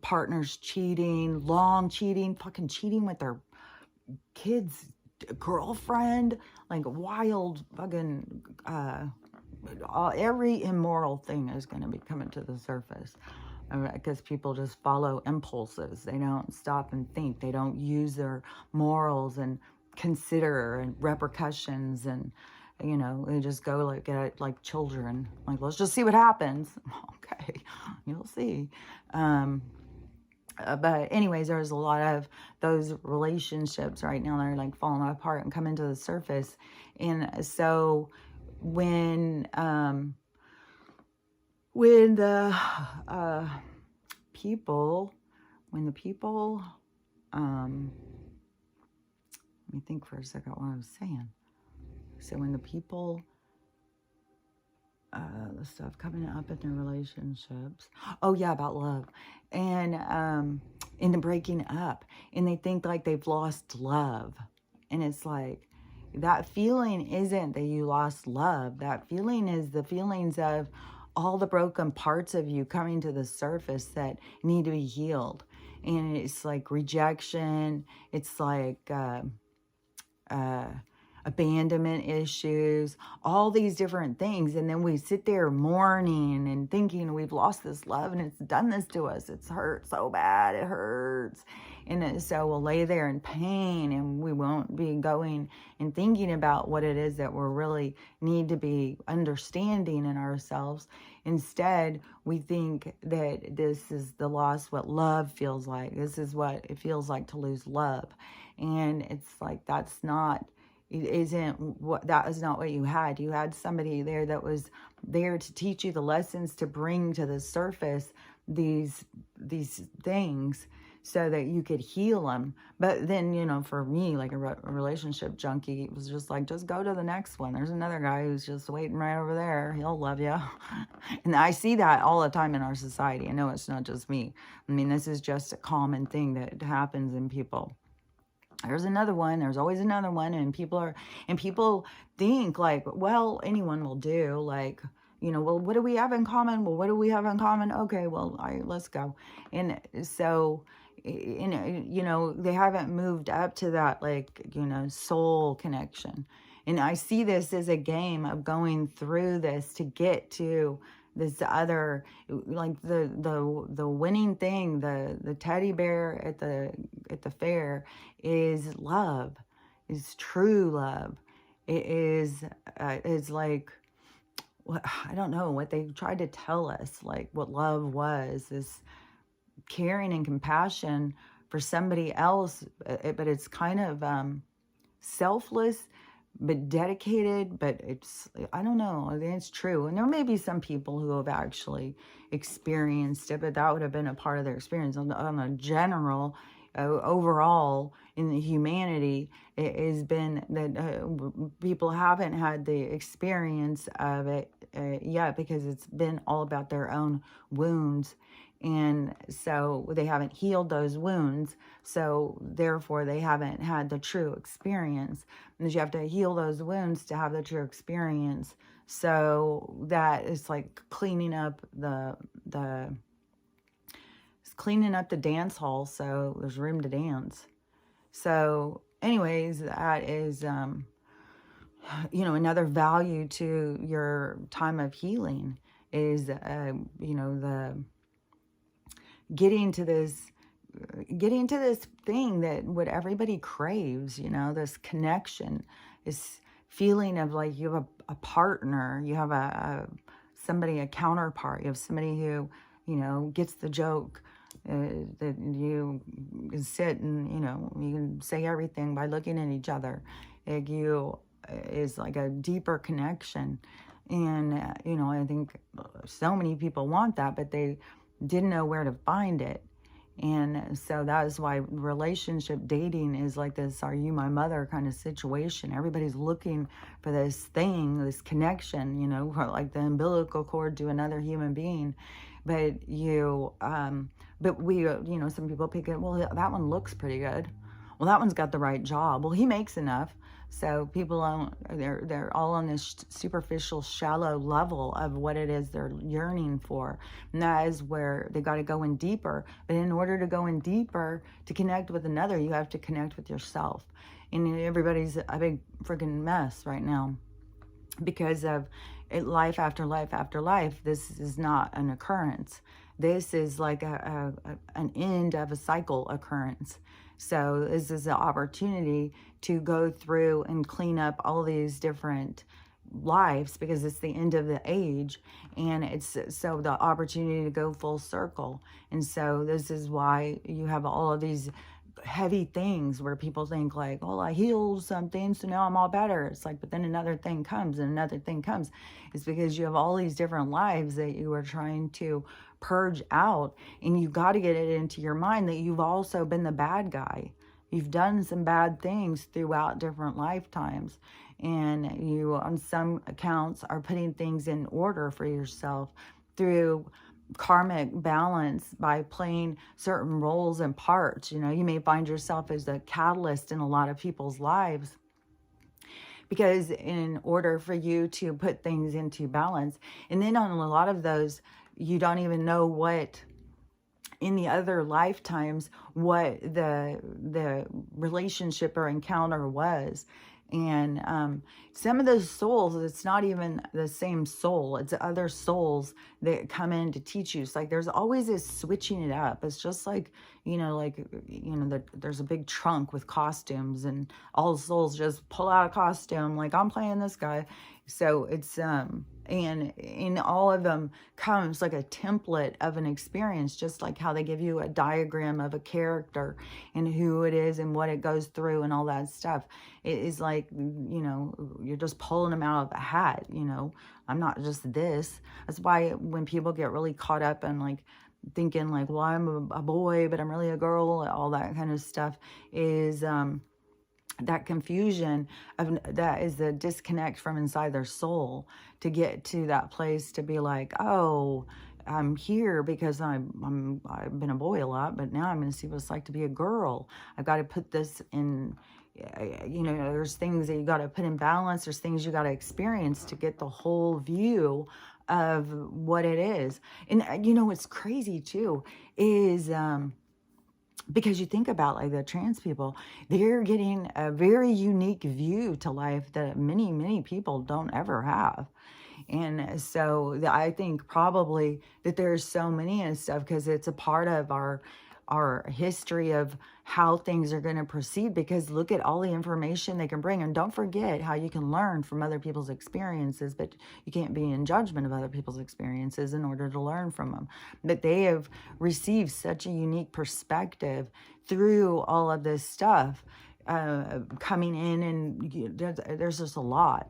partners cheating, long cheating, fucking cheating with their kids' girlfriend, like wild fucking, every immoral thing is going to be coming to the surface. Because people just follow impulses. They don't stop and think. They don't use their morals and consider and repercussions, and they just go like at like children. Like, let's just see what happens. Okay, you'll see. But anyways, there's a lot of those relationships right now that are like falling apart and coming to the surface. And so when the people, let me think for a second what I was saying. So when the people, the stuff coming up in their relationships, oh yeah, about love, and in the breaking up, and they think like they've lost love, and it's like, that feeling isn't that you lost love. That feeling is the feelings of all the broken parts of you coming to the surface that need to be healed. And it's like rejection. It's like abandonment issues, all these different things. And then we sit there mourning and thinking we've lost this love and it's done this to us. It's hurt so bad. It hurts. And so we'll lay there in pain, and we won't be going and thinking about what it is that we really need to be understanding in ourselves. Instead, we think that this is the loss, what love feels like. This is what it feels like to lose love. And it's like, that is not what you had. You had somebody there that was there to teach you the lessons, to bring to the surface these things so that you could heal them. But then, for me, like a relationship junkie, it was just like, just go to the next one. There's another guy who's just waiting right over there. He'll love you. And I see that all the time in our society. I know it's not just me. I mean, this is just a common thing that happens in people. There's another one. There's always another one. And people think like, well, anyone will do. Like, well, what do we have in common? Well, what do we have in common? Okay, well, let's go. And so, they haven't moved up to that, like, soul connection. And I see this as a game of going through this to get to this other, like the winning thing, the teddy bear at the fair is love, is true love. It is like, I don't know what they tried to tell us, like what love was, this caring and compassion for somebody else, but it's kind of selfless but dedicated. But it's, I don't know, I think it's true. And there may be some people who have actually experienced it, but that would have been a part of their experience. On a general, overall in the humanity, it has been that people haven't had the experience of it yet, because it's been all about their own wounds. And so they haven't healed those wounds. So therefore they haven't had the true experience. And you have to heal those wounds to have the true experience. So that is like cleaning up the dance hall, so there's room to dance. So anyways, that is another value to your time of healing is getting to this getting to this thing that what everybody craves, you know, this connection, this feeling of like you have a partner, you have somebody, a counterpart, you have somebody who, you know, gets the joke, that you can sit and, you know, you can say everything by looking at each other. Like you is like a deeper connection. And, you know, I think so many people want that, but they didn't know where to find it. And so that is why relationship dating is like this "are you my mother" kind of situation. Everybody's looking for this thing, this connection, you know, like the umbilical cord to another human being. But but we, you know, some people pick it, well, that one looks pretty good. Well, that one's got the right job. Well, he makes enough. So people don't, they're all on this superficial, shallow level of what it is they're yearning for. And that is where they got to go in deeper. But in order to go in deeper, to connect with another, you have to connect with yourself. And everybody's a big freaking mess right now because of life after life after life. This is not an occurrence. This is like an end of a cycle occurrence. So this is an opportunity to go through and clean up all these different lives because it's the end of the age, and it's so the opportunity to go full circle. And so this is why you have all of these heavy things where people think like, oh, I healed something, so now I'm all better. It's like, but then another thing comes and another thing comes. It's because you have all these different lives that you are trying to purge out, and you got to get it into your mind that you've also been the bad guy. You've done some bad things throughout different lifetimes, and you, on some accounts, are putting things in order for yourself through karmic balance by playing certain roles and parts. You know, you may find yourself as a catalyst in a lot of people's lives because in order for you to put things into balance, and then on a lot of those, you don't even know what in the other lifetimes what the relationship or encounter was. And some of those souls, it's not even the same soul. It's other souls that come in to teach you. It's like there's always this switching it up. It's just like, you know, there's a big trunk with costumes and all the souls just pull out a costume. Like, I'm playing this guy. So it's, and in all of them comes like a template of an experience, just like how they give you a diagram of a character and who it is and what it goes through and all that stuff. It is like, you know, you're just pulling them out of a hat, you know. I'm not just this. That's why when people get really caught up in like thinking like, well, I'm a boy, but I'm really a girl, all that kind of stuff is, that confusion of that is the disconnect from inside their soul to get to that place to be like, oh, I'm here because I've been a boy a lot, but now I'm going to see what it's like to be a girl. I've got to put this in, you know, there's things that you got to put in balance. There's things you got to experience to get the whole view of what it is. And you know, what's crazy too is, because you think about like the trans people, they're getting a very unique view to life that many people don't ever have. And so I think probably that there's so many and stuff because it's a part of our history of how things are going to proceed, because look at all the information they can bring. And don't forget how you can learn from other people's experiences, but you can't be in judgment of other people's experiences in order to learn from them. But they have received such a unique perspective through all of this stuff coming in, and there's just a lot.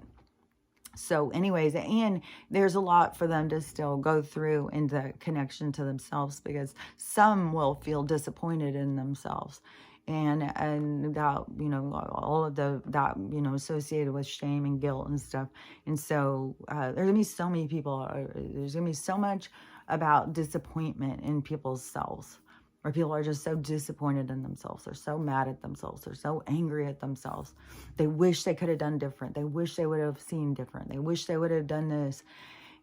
So anyways, and there's a lot for them to still go through in the connection to themselves, because some will feel disappointed in themselves and that, you know, all of that, you know, associated with shame and guilt and stuff. And so there's gonna be so many people, there's gonna be so much about disappointment in people's selves, where people are just so disappointed in themselves. They're so mad at themselves. They're so angry at themselves. They wish they could have done different. They wish they would have seen different. They wish they would have done this.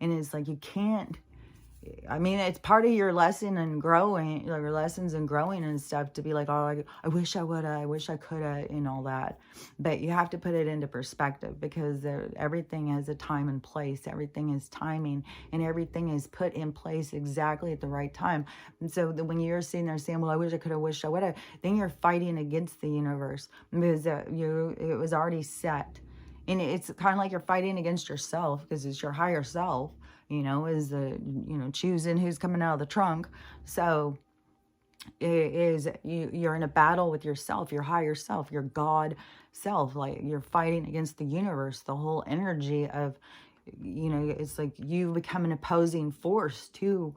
And it's like, you can't I mean, it's part of your lesson and growing, like your lessons and growing and stuff, to be like, oh, I wish I woulda, I wish I coulda, and all that. But you have to put it into perspective, because everything has a time and place. Everything is timing, and everything is put in place exactly at the right time. And so when you're sitting there saying, well, I wish I coulda, wish I woulda, then you're fighting against the universe, because it was already set. And it's kind of like you're fighting against yourself, because it's your higher self, is choosing who's coming out of the trunk. So it is, you're in a battle with yourself, your higher self, your God self. Like, you're fighting against the universe, the whole energy of, it's like you become an opposing force to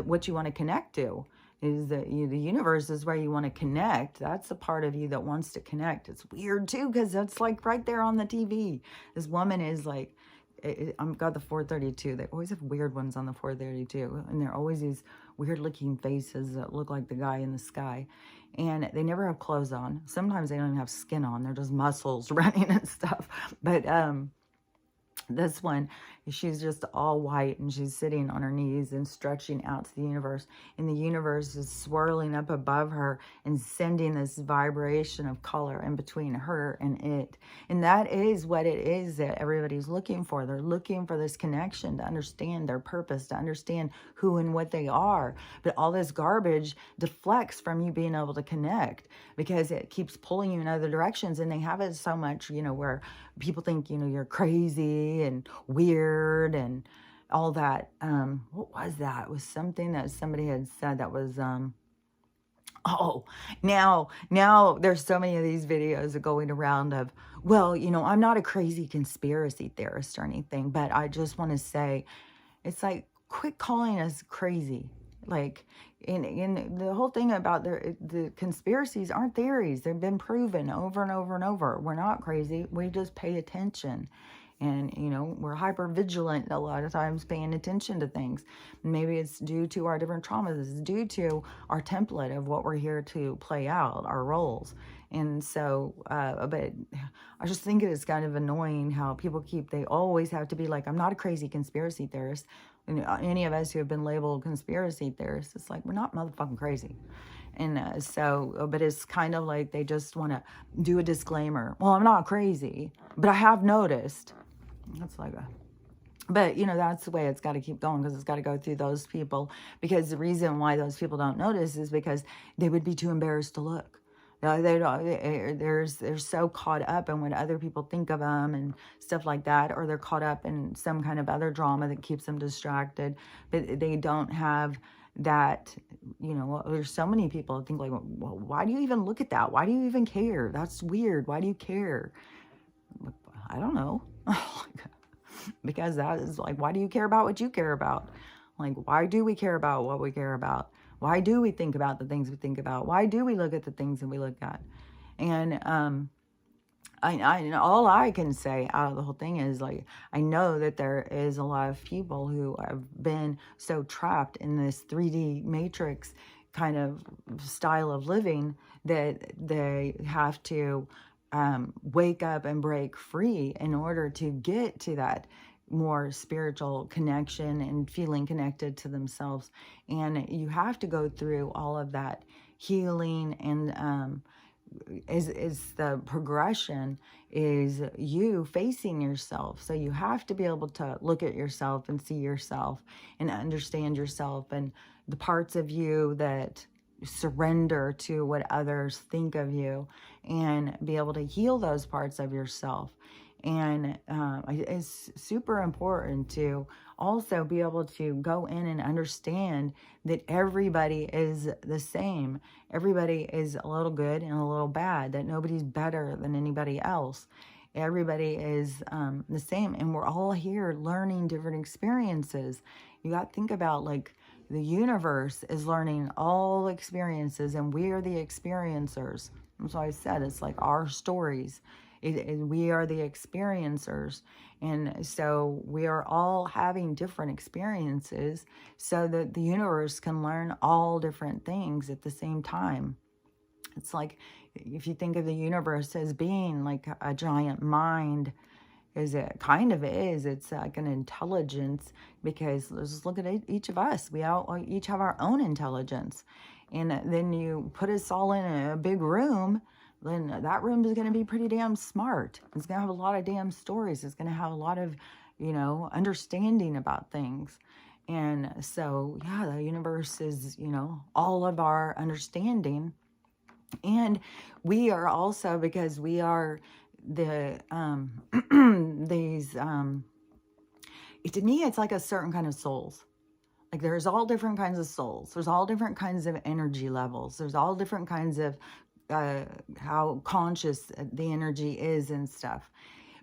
what you want to connect to. Is that the universe is where you want to connect. That's the part of you that wants to connect. It's weird too, because that's like right there on the TV. This woman is like, I've got the 432. They always have weird ones on the 432, and they're always these weird looking faces that look like the guy in the sky, and they never have clothes on. Sometimes they don't even have skin on. They're just muscles running and stuff. But this one, she's just all white, and she's sitting on her knees and stretching out to the universe, and the universe is swirling up above her and sending this vibration of color in between her and it. And that is what it is that everybody's looking for. They're looking for this connection, to understand their purpose, to understand who and what they are. But all this garbage deflects from you being able to connect, because it keeps pulling you in other directions. And they have it so much, where people think, you're crazy and weird and all that. What was that? It was something that somebody had said that was, oh, now there's so many of these videos going around of, well, I'm not a crazy conspiracy theorist or anything, but I just want to say, it's like, quit calling us crazy. Like, in the whole thing about the conspiracies aren't theories. They've been proven over and over and over. We're not crazy. We just pay attention. And, we're hyper vigilant a lot of times, paying attention to things. Maybe it's due to our different traumas. It's due to our template of what we're here to play out, our roles. And so, but I just think it is kind of annoying how people they always have to be like, I'm not a crazy conspiracy theorist. And any of us who have been labeled conspiracy theorists, it's like, we're not motherfucking crazy. And but it's kind of like they just want to do a disclaimer. Well, I'm not crazy, but I have noticed. That's like but that's the way it's got to keep going, because it's got to go through those people, because the reason why those people don't notice is because they would be too embarrassed to look. They don't, they're so caught up in what other people think of them and stuff like that, or they're caught up in some kind of other drama that keeps them distracted, but they don't have that. There's so many people that think like, well, why do you even look at that? Why do you even care? That's weird. Why do you care? I don't know. Because that is like, why do you care about what you care about? Like, why do we care about what we care about? Why do we think about the things we think about? Why do we look at the things that we look at? And all I can say out of the whole thing is, like, I know that there is a lot of people who have been so trapped in this 3D matrix kind of style of living that they have to wake up and break free in order to get to that more spiritual connection and feeling connected to themselves. And you have to go through all of that healing, and is the progression is you facing yourself. So you have to be able to look at yourself and see yourself and understand yourself, and the parts of you that surrender to what others think of you, and be able to heal those parts of yourself. And it's super important to also be able to go in and understand that everybody is the same. Everybody is a little good and a little bad, that nobody's better than anybody else. Everybody is the same, and we're all here learning different experiences. You got to think about, like, the universe is learning all experiences, and we are the experiencers. That's why I said it's like our stories. We are the experiencers. And so we are all having different experiences so that the universe can learn all different things at the same time. It's like, if you think of the universe as being like a giant mind, Is it kind of is. It's like an intelligence, because let's just look at each of us. We all each have our own intelligence. And then you put us all in a big room, then that room is going to be pretty damn smart. It's going to have a lot of damn stories. It's going to have a lot of, understanding about things. And so, yeah, the universe is, all of our understanding. And we are also, because we are the, these, to me, it's like a certain kind of souls. Like there's all different kinds of souls. There's all different kinds of energy levels. There's all different kinds of how conscious the energy is and stuff.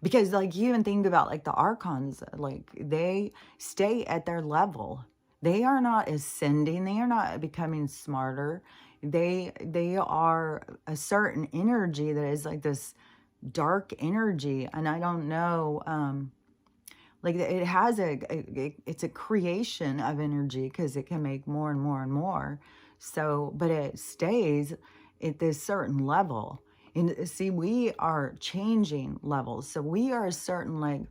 Because like you even think about like the archons, like they stay at their level. They are not ascending. They are not becoming smarter. They are a certain energy that is like this dark energy. And I don't know, like it has it's a creation of energy, because it can make more and more and more. So, but it stays at this certain level. And see, we are changing levels. So we are a certain like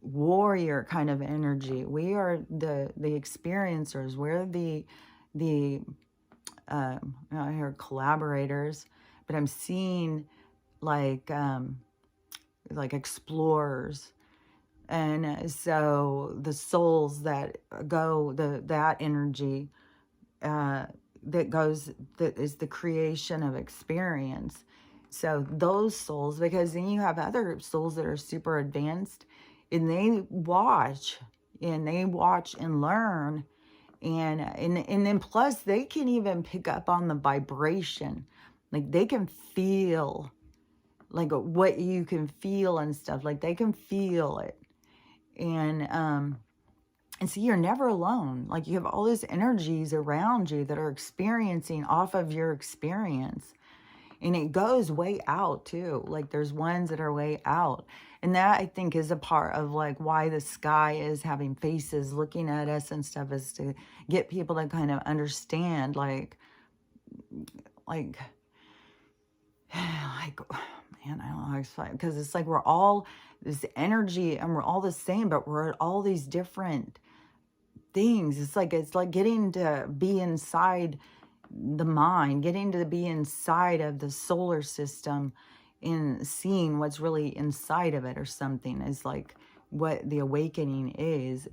warrior kind of energy. We are the experiencers. We're the I hear collaborators, but I'm seeing like explorers. And so the souls that go, that energy that is the creation of experience. So those souls, because then you have other souls that are super advanced, and they watch and learn. And then plus they can even pick up on the vibration. Like they can feel like what you can feel and stuff. Like they can feel it. And so you're never alone. Like you have all these energies around you that are experiencing off of your experience. And it goes way out too. Like there's ones that are way out. And that I think is a part of like why the sky is having faces looking at us and stuff, is to get people to kind of understand like man, I don't know how to explain, because it's like we're all this energy and we're all the same, but we're at all these different things. It's like getting to be inside the mind, getting to be inside of the solar system and seeing what's really inside of it or something, is like what the awakening is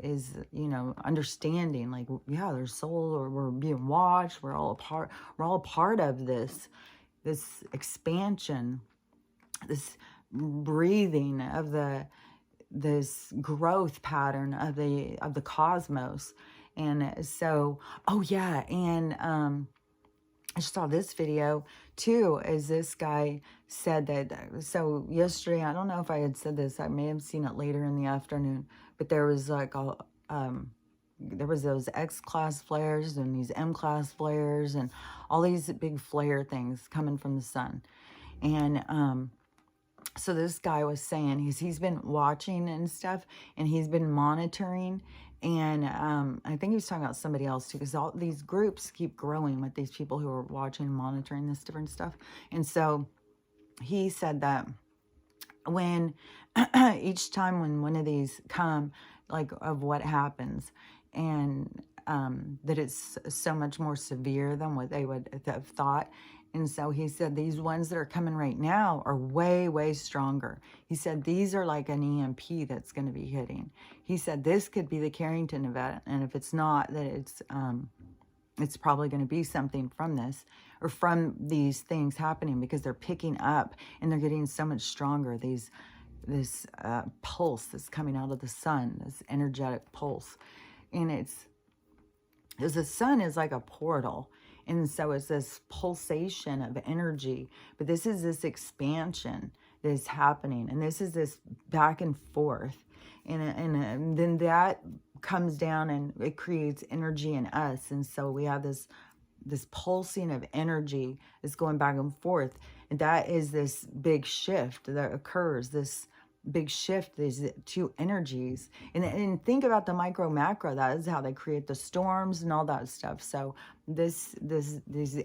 understanding like, yeah, there's soul, or we're being watched, we're all a part of this expansion, this breathing of this growth pattern of the cosmos. And so, oh yeah, and I saw this video too, as this guy said that, so yesterday, I don't know if I had said this, I may have seen it later in the afternoon, but there was like there was those X-class flares and these M-class flares and all these big flare things coming from the sun. And so this guy was saying he's been watching and stuff, and he's been monitoring. And I think he was talking about somebody else too, because all these groups keep growing with these people who are watching and monitoring this different stuff. And so he said that when each time when one of these come, like of what happens, and that it's so much more severe than what they would have thought. And so he said these ones that are coming right now are way, way stronger. He said these are like an EMP that's going to be hitting. He said this could be the Carrington event, and if it's not, that it's probably going to be something from this, or from these things happening, because they're picking up and they're getting so much stronger. This pulse that's coming out of the sun, this energetic pulse. And because the sun is like a portal. And so it's this pulsation of energy. But this is this expansion that is happening. And this is this back and forth. And then that comes down and it creates energy in us. And so we have this pulsing of energy is going back and forth. And that is this big shift that occurs, this big shift, these two energies. And think about the micro macro, that is how they create the storms and all that stuff. So these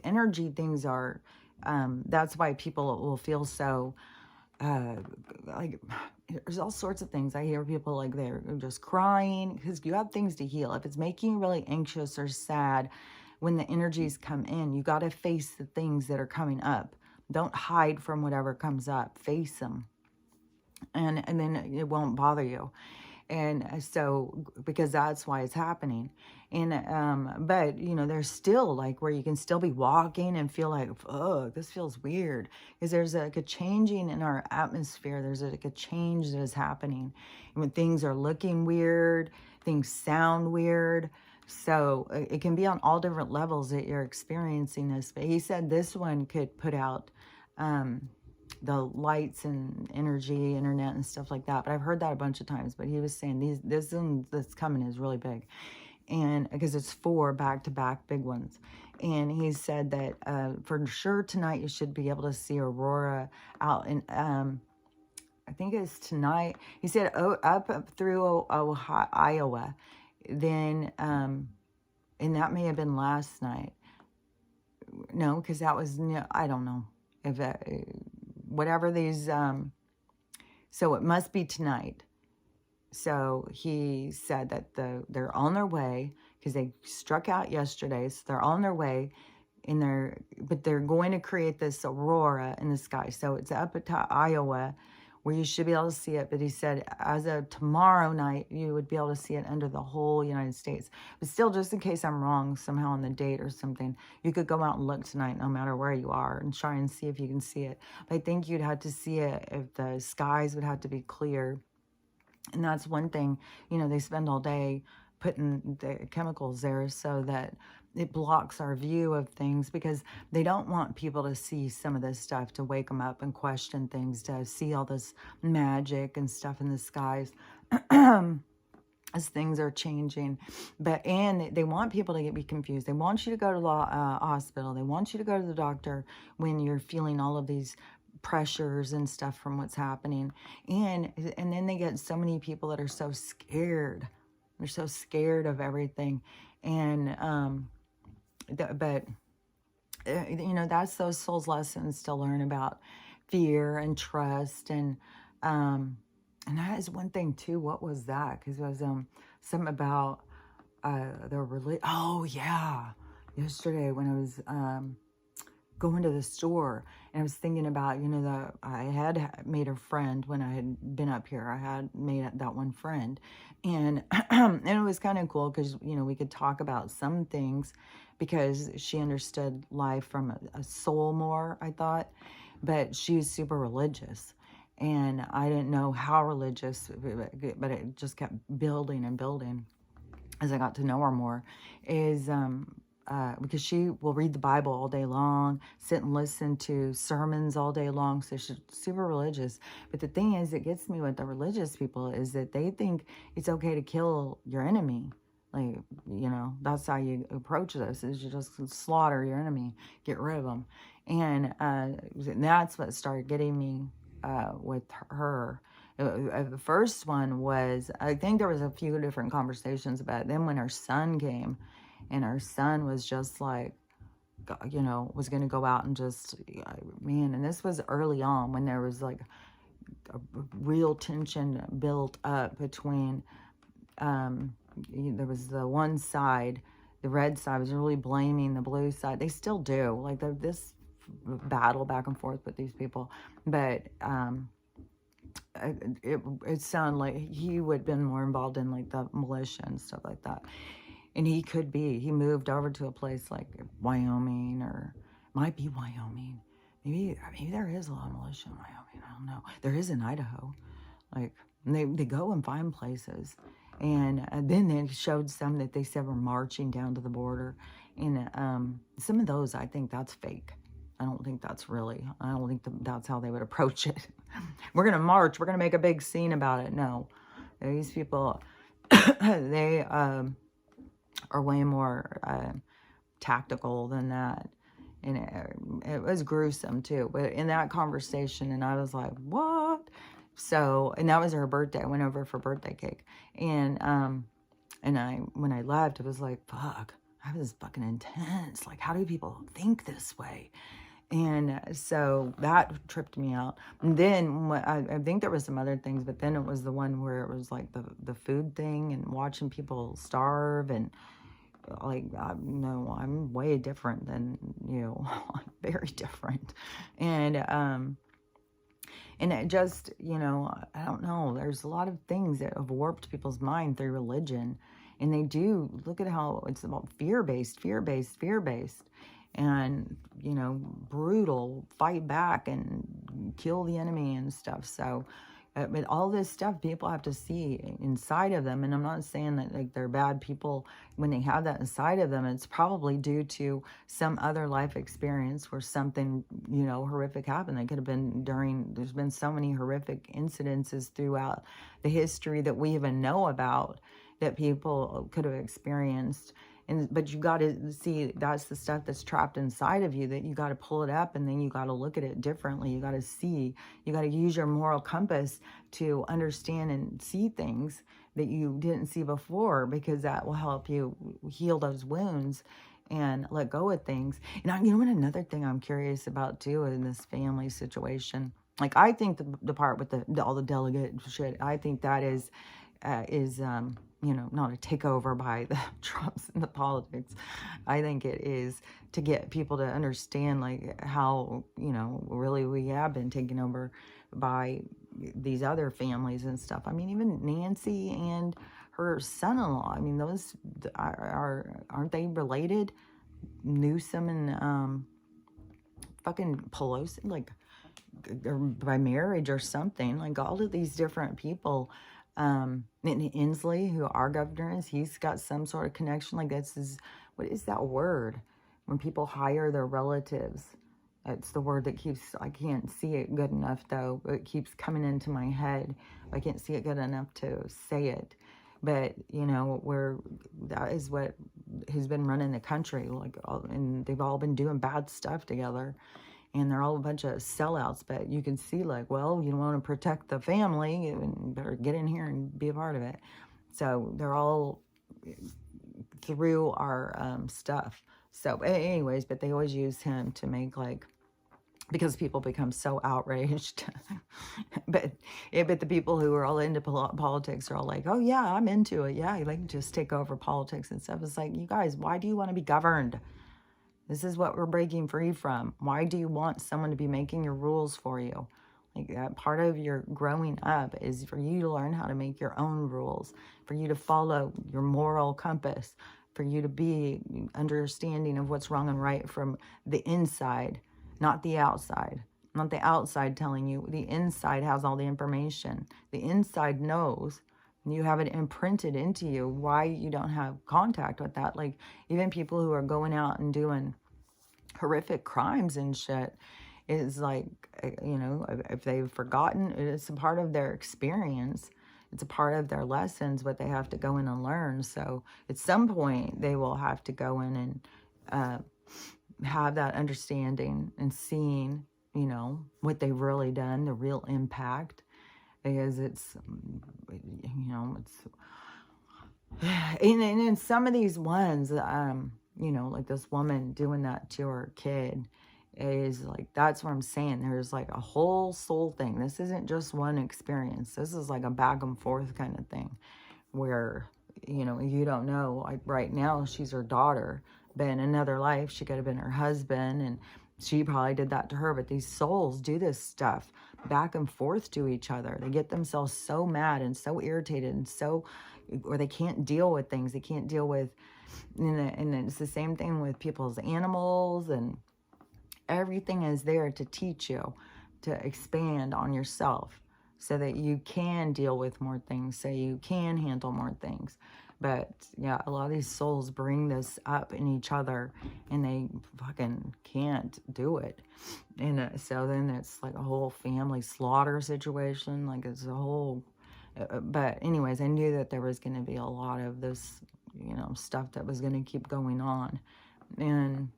energy things are, that's why people will feel so like there's all sorts of things. I hear people like they're just crying because you have things to heal. If it's making you really anxious or sad, when the energies come in, you got to face the things that are coming up. Don't hide from whatever comes up. Face them, and then it won't bother you. And so, because that's why it's happening. And but you know, there's still like where you can still be walking and feel like, oh, this feels weird, because there's like a changing in our atmosphere. There's like a change that is happening, and when things are looking weird, things sound weird. So it can be on all different levels that you're experiencing this. But he said this one could put out the lights and energy, internet and stuff like that. But I've heard that a bunch of times. But he was saying this one that's coming is really big. And because it's 4 back-to-back big ones. And he said that for sure tonight you should be able to see aurora out in, I think it's tonight. He said up through Ohio, Iowa. Then, and that may have been last night. No, because that was, I don't know. If whatever these, so it must be tonight. So he said that they're on their way, because they struck out yesterday, so they're on their way, but they're going to create this aurora in the sky. So it's up at Iowa, where you should be able to see it. But he said as of tomorrow night, you would be able to see it under the whole United States. But still, just in case I'm wrong somehow on the date or something, you could go out and look tonight, no matter where you are, and try and see if you can see it. But I think you'd have to see it if the skies would have to be clear. And that's one thing, you know, they spend all day putting the chemicals there so that it blocks our view of things, because they don't want people to see some of this stuff, to wake them up and question things, to see all this magic and stuff in the skies as things are changing. And they want people to be confused. They want you to go to the hospital. They want you to go to the doctor when you're feeling all of these pressures and stuff from what's happening. And then they get so many people that are so scared. They're so scared of everything. And but you know, that's those souls lessons to learn about fear and trust. And that is one thing too. What was that? Because it was something about the religion. Oh yeah, yesterday when I was going to the store, and I was thinking about, you know, I had made a friend when I had been up here. I had made that one friend, and and it was kind of cool because, you know, we could talk about some things because she understood life from a soul more, I thought. But she's super religious, and I didn't know how religious, but it just kept building and building as I got to know her more. Is because she will read the Bible all day long, sit and listen to sermons all day long. So she's super religious. But the thing is, it gets me with the religious people is that they think it's okay to kill your enemy. Like, you know, that's how you approach this, is you just slaughter your enemy, get rid of them. And that's what started getting me with her. The first one was, I think there was a few different conversations about it. Then when her son came, and her son was just like, you know, was going to go out and just, man, and this was early on when there was like a real tension built up between, there was the one side, the red side was really blaming the blue side. They still do, like this battle back and forth with these people. But it sounded like he would have been more involved in like the militia and stuff like that. And he could be. He moved over to a place like Wyoming, or might be Wyoming. Maybe there is a lot of militia in Wyoming. I don't know. There is in Idaho. Like, they go and find places. And then they showed some that they said were marching down to the border. And some of those, I think that's fake. I don't think that's really. I don't think that's how they would approach it. We're going to march. We're going to make a big scene about it. No. These people, they are way more tactical than that. And it was gruesome too. But in that conversation, and I was like, what? So, and that was her birthday. I went over for birthday cake. And when I left, it was like, fuck, that was fucking intense. Like, how do people think this way? And so that tripped me out. And then I think there was some other things, but then it was the one where it was like the food thing and watching people starve and like, no, I'm way different than you. I'm very different. And it just, I don't know. There's a lot of things that have warped people's mind through religion. And they do, look at how it's about fear-based, fear-based, fear-based. And, brutal, fight back and kill the enemy and stuff. So, but all this stuff people have to see inside of them. And I'm not saying that like they're bad people when they have that inside of them. It's probably due to some other life experience where something, horrific happened. That could have been there's been so many horrific incidences throughout the history that we even know about that people could have experienced. But you got to see that's the stuff that's trapped inside of you, that you got to pull it up, and then you got to look at it differently. You got to see, you got to use your moral compass to understand and see things that you didn't see before, because that will help you heal those wounds and let go of things. And what, another thing I'm curious about too in this family situation, like I think the part with all the delegate shit, I think that is not a takeover by the Trumps and the politics. I think it is to get people to understand like how, really we have been taken over by these other families and stuff. I mean, even Nancy and her son-in-law, I mean, those aren't they related? Newsom and fucking Pelosi, like, or by marriage or something. Like all of these different people. Inslee, who our governor is, he's got some sort of connection. Like what is that word? When people hire their relatives. It's the word that keeps, I can't see it good enough though. It keeps coming into my head. I can't see it good enough to say it. But, that is what has been running the country. And they've all been doing bad stuff together. And they're all a bunch of sellouts, but you can see like, well, you want to protect the family, and better get in here and be a part of it. So they're all through our stuff. So anyways, but they always use him to make like, because people become so outraged. but the people who are all into politics are all like, oh yeah, I'm into it. Yeah, you like just take over politics and stuff. It's like, you guys, why do you want to be governed? This is what we're breaking free from. Why do you want someone to be making your rules for you? Like that part of your growing up is for you to learn how to make your own rules, for you to follow your moral compass, for you to be understanding of what's wrong and right from the inside, not the outside. Not the outside telling you. The inside has all the information. The inside knows. You have it imprinted into you why you don't have contact with that. Like even people who are going out and doing horrific crimes and shit is like, if they've forgotten, it's a part of their experience. It's a part of their lessons, what they have to go in and learn. So at some point they will have to go in and have that understanding and seeing, what they've really done, the real impact. Because it's, and in some of these ones, like this woman doing that to her kid is like, that's what I'm saying. There's like a whole soul thing. This isn't just one experience. This is like a back and forth kind of thing where, you don't know, like right now she's her daughter, but in another life, she could have been her husband, and she probably did that to her. But these souls do this stuff back and forth to each other. They get themselves so mad and so irritated and or they can't deal with things. They can't deal with, and it's the same thing with people's animals, and everything is there to teach you, to expand on yourself so that you can deal with more things, so you can handle more things. But yeah, a lot of these souls bring this up in each other and they fucking can't do it. And so then it's like a whole family slaughter situation. Like it's a whole, but anyways, I knew that there was going to be a lot of this, stuff that was going to keep going on. And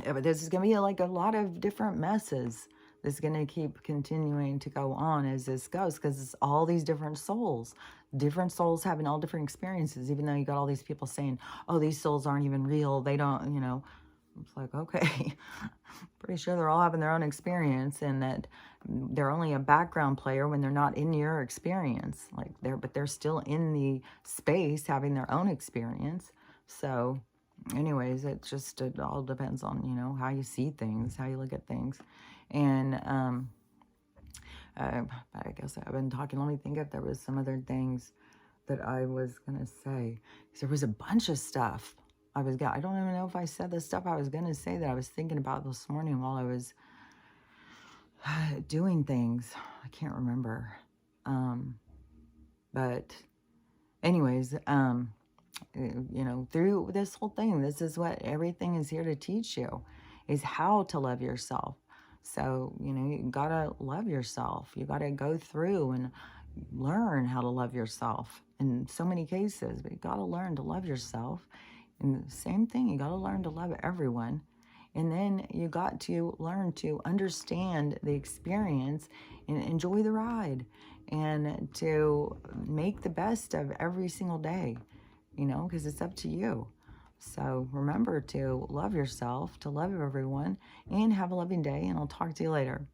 yeah, but this is going to be like a lot of different messes. This is going to keep continuing to go on as this goes, because it's all these different souls having all different experiences, even though you got all these people saying, oh, these souls aren't even real. They don't, It's like, okay, pretty sure they're all having their own experience, and that they're only a background player when they're not in your experience. Like but they're still in the space having their own experience. So anyways, it all depends on, how you see things, how you look at things. And I guess I've been talking. Let me think if there was some other things that I was going to say. 'Cause there was a bunch of stuff I don't even know if I said the stuff I was going to say that I was thinking about this morning while I was doing things. I can't remember. But anyways, through this whole thing, this is what everything is here to teach you, is how to love yourself. So, you gotta love yourself. You gotta go through and learn how to love yourself in so many cases, but you gotta learn to love yourself. And the same thing, you gotta learn to love everyone. And then you got to learn to understand the experience and enjoy the ride, and to make the best of every single day, because it's up to you. So remember to love yourself, to love everyone, and have a loving day. And I'll talk to you later.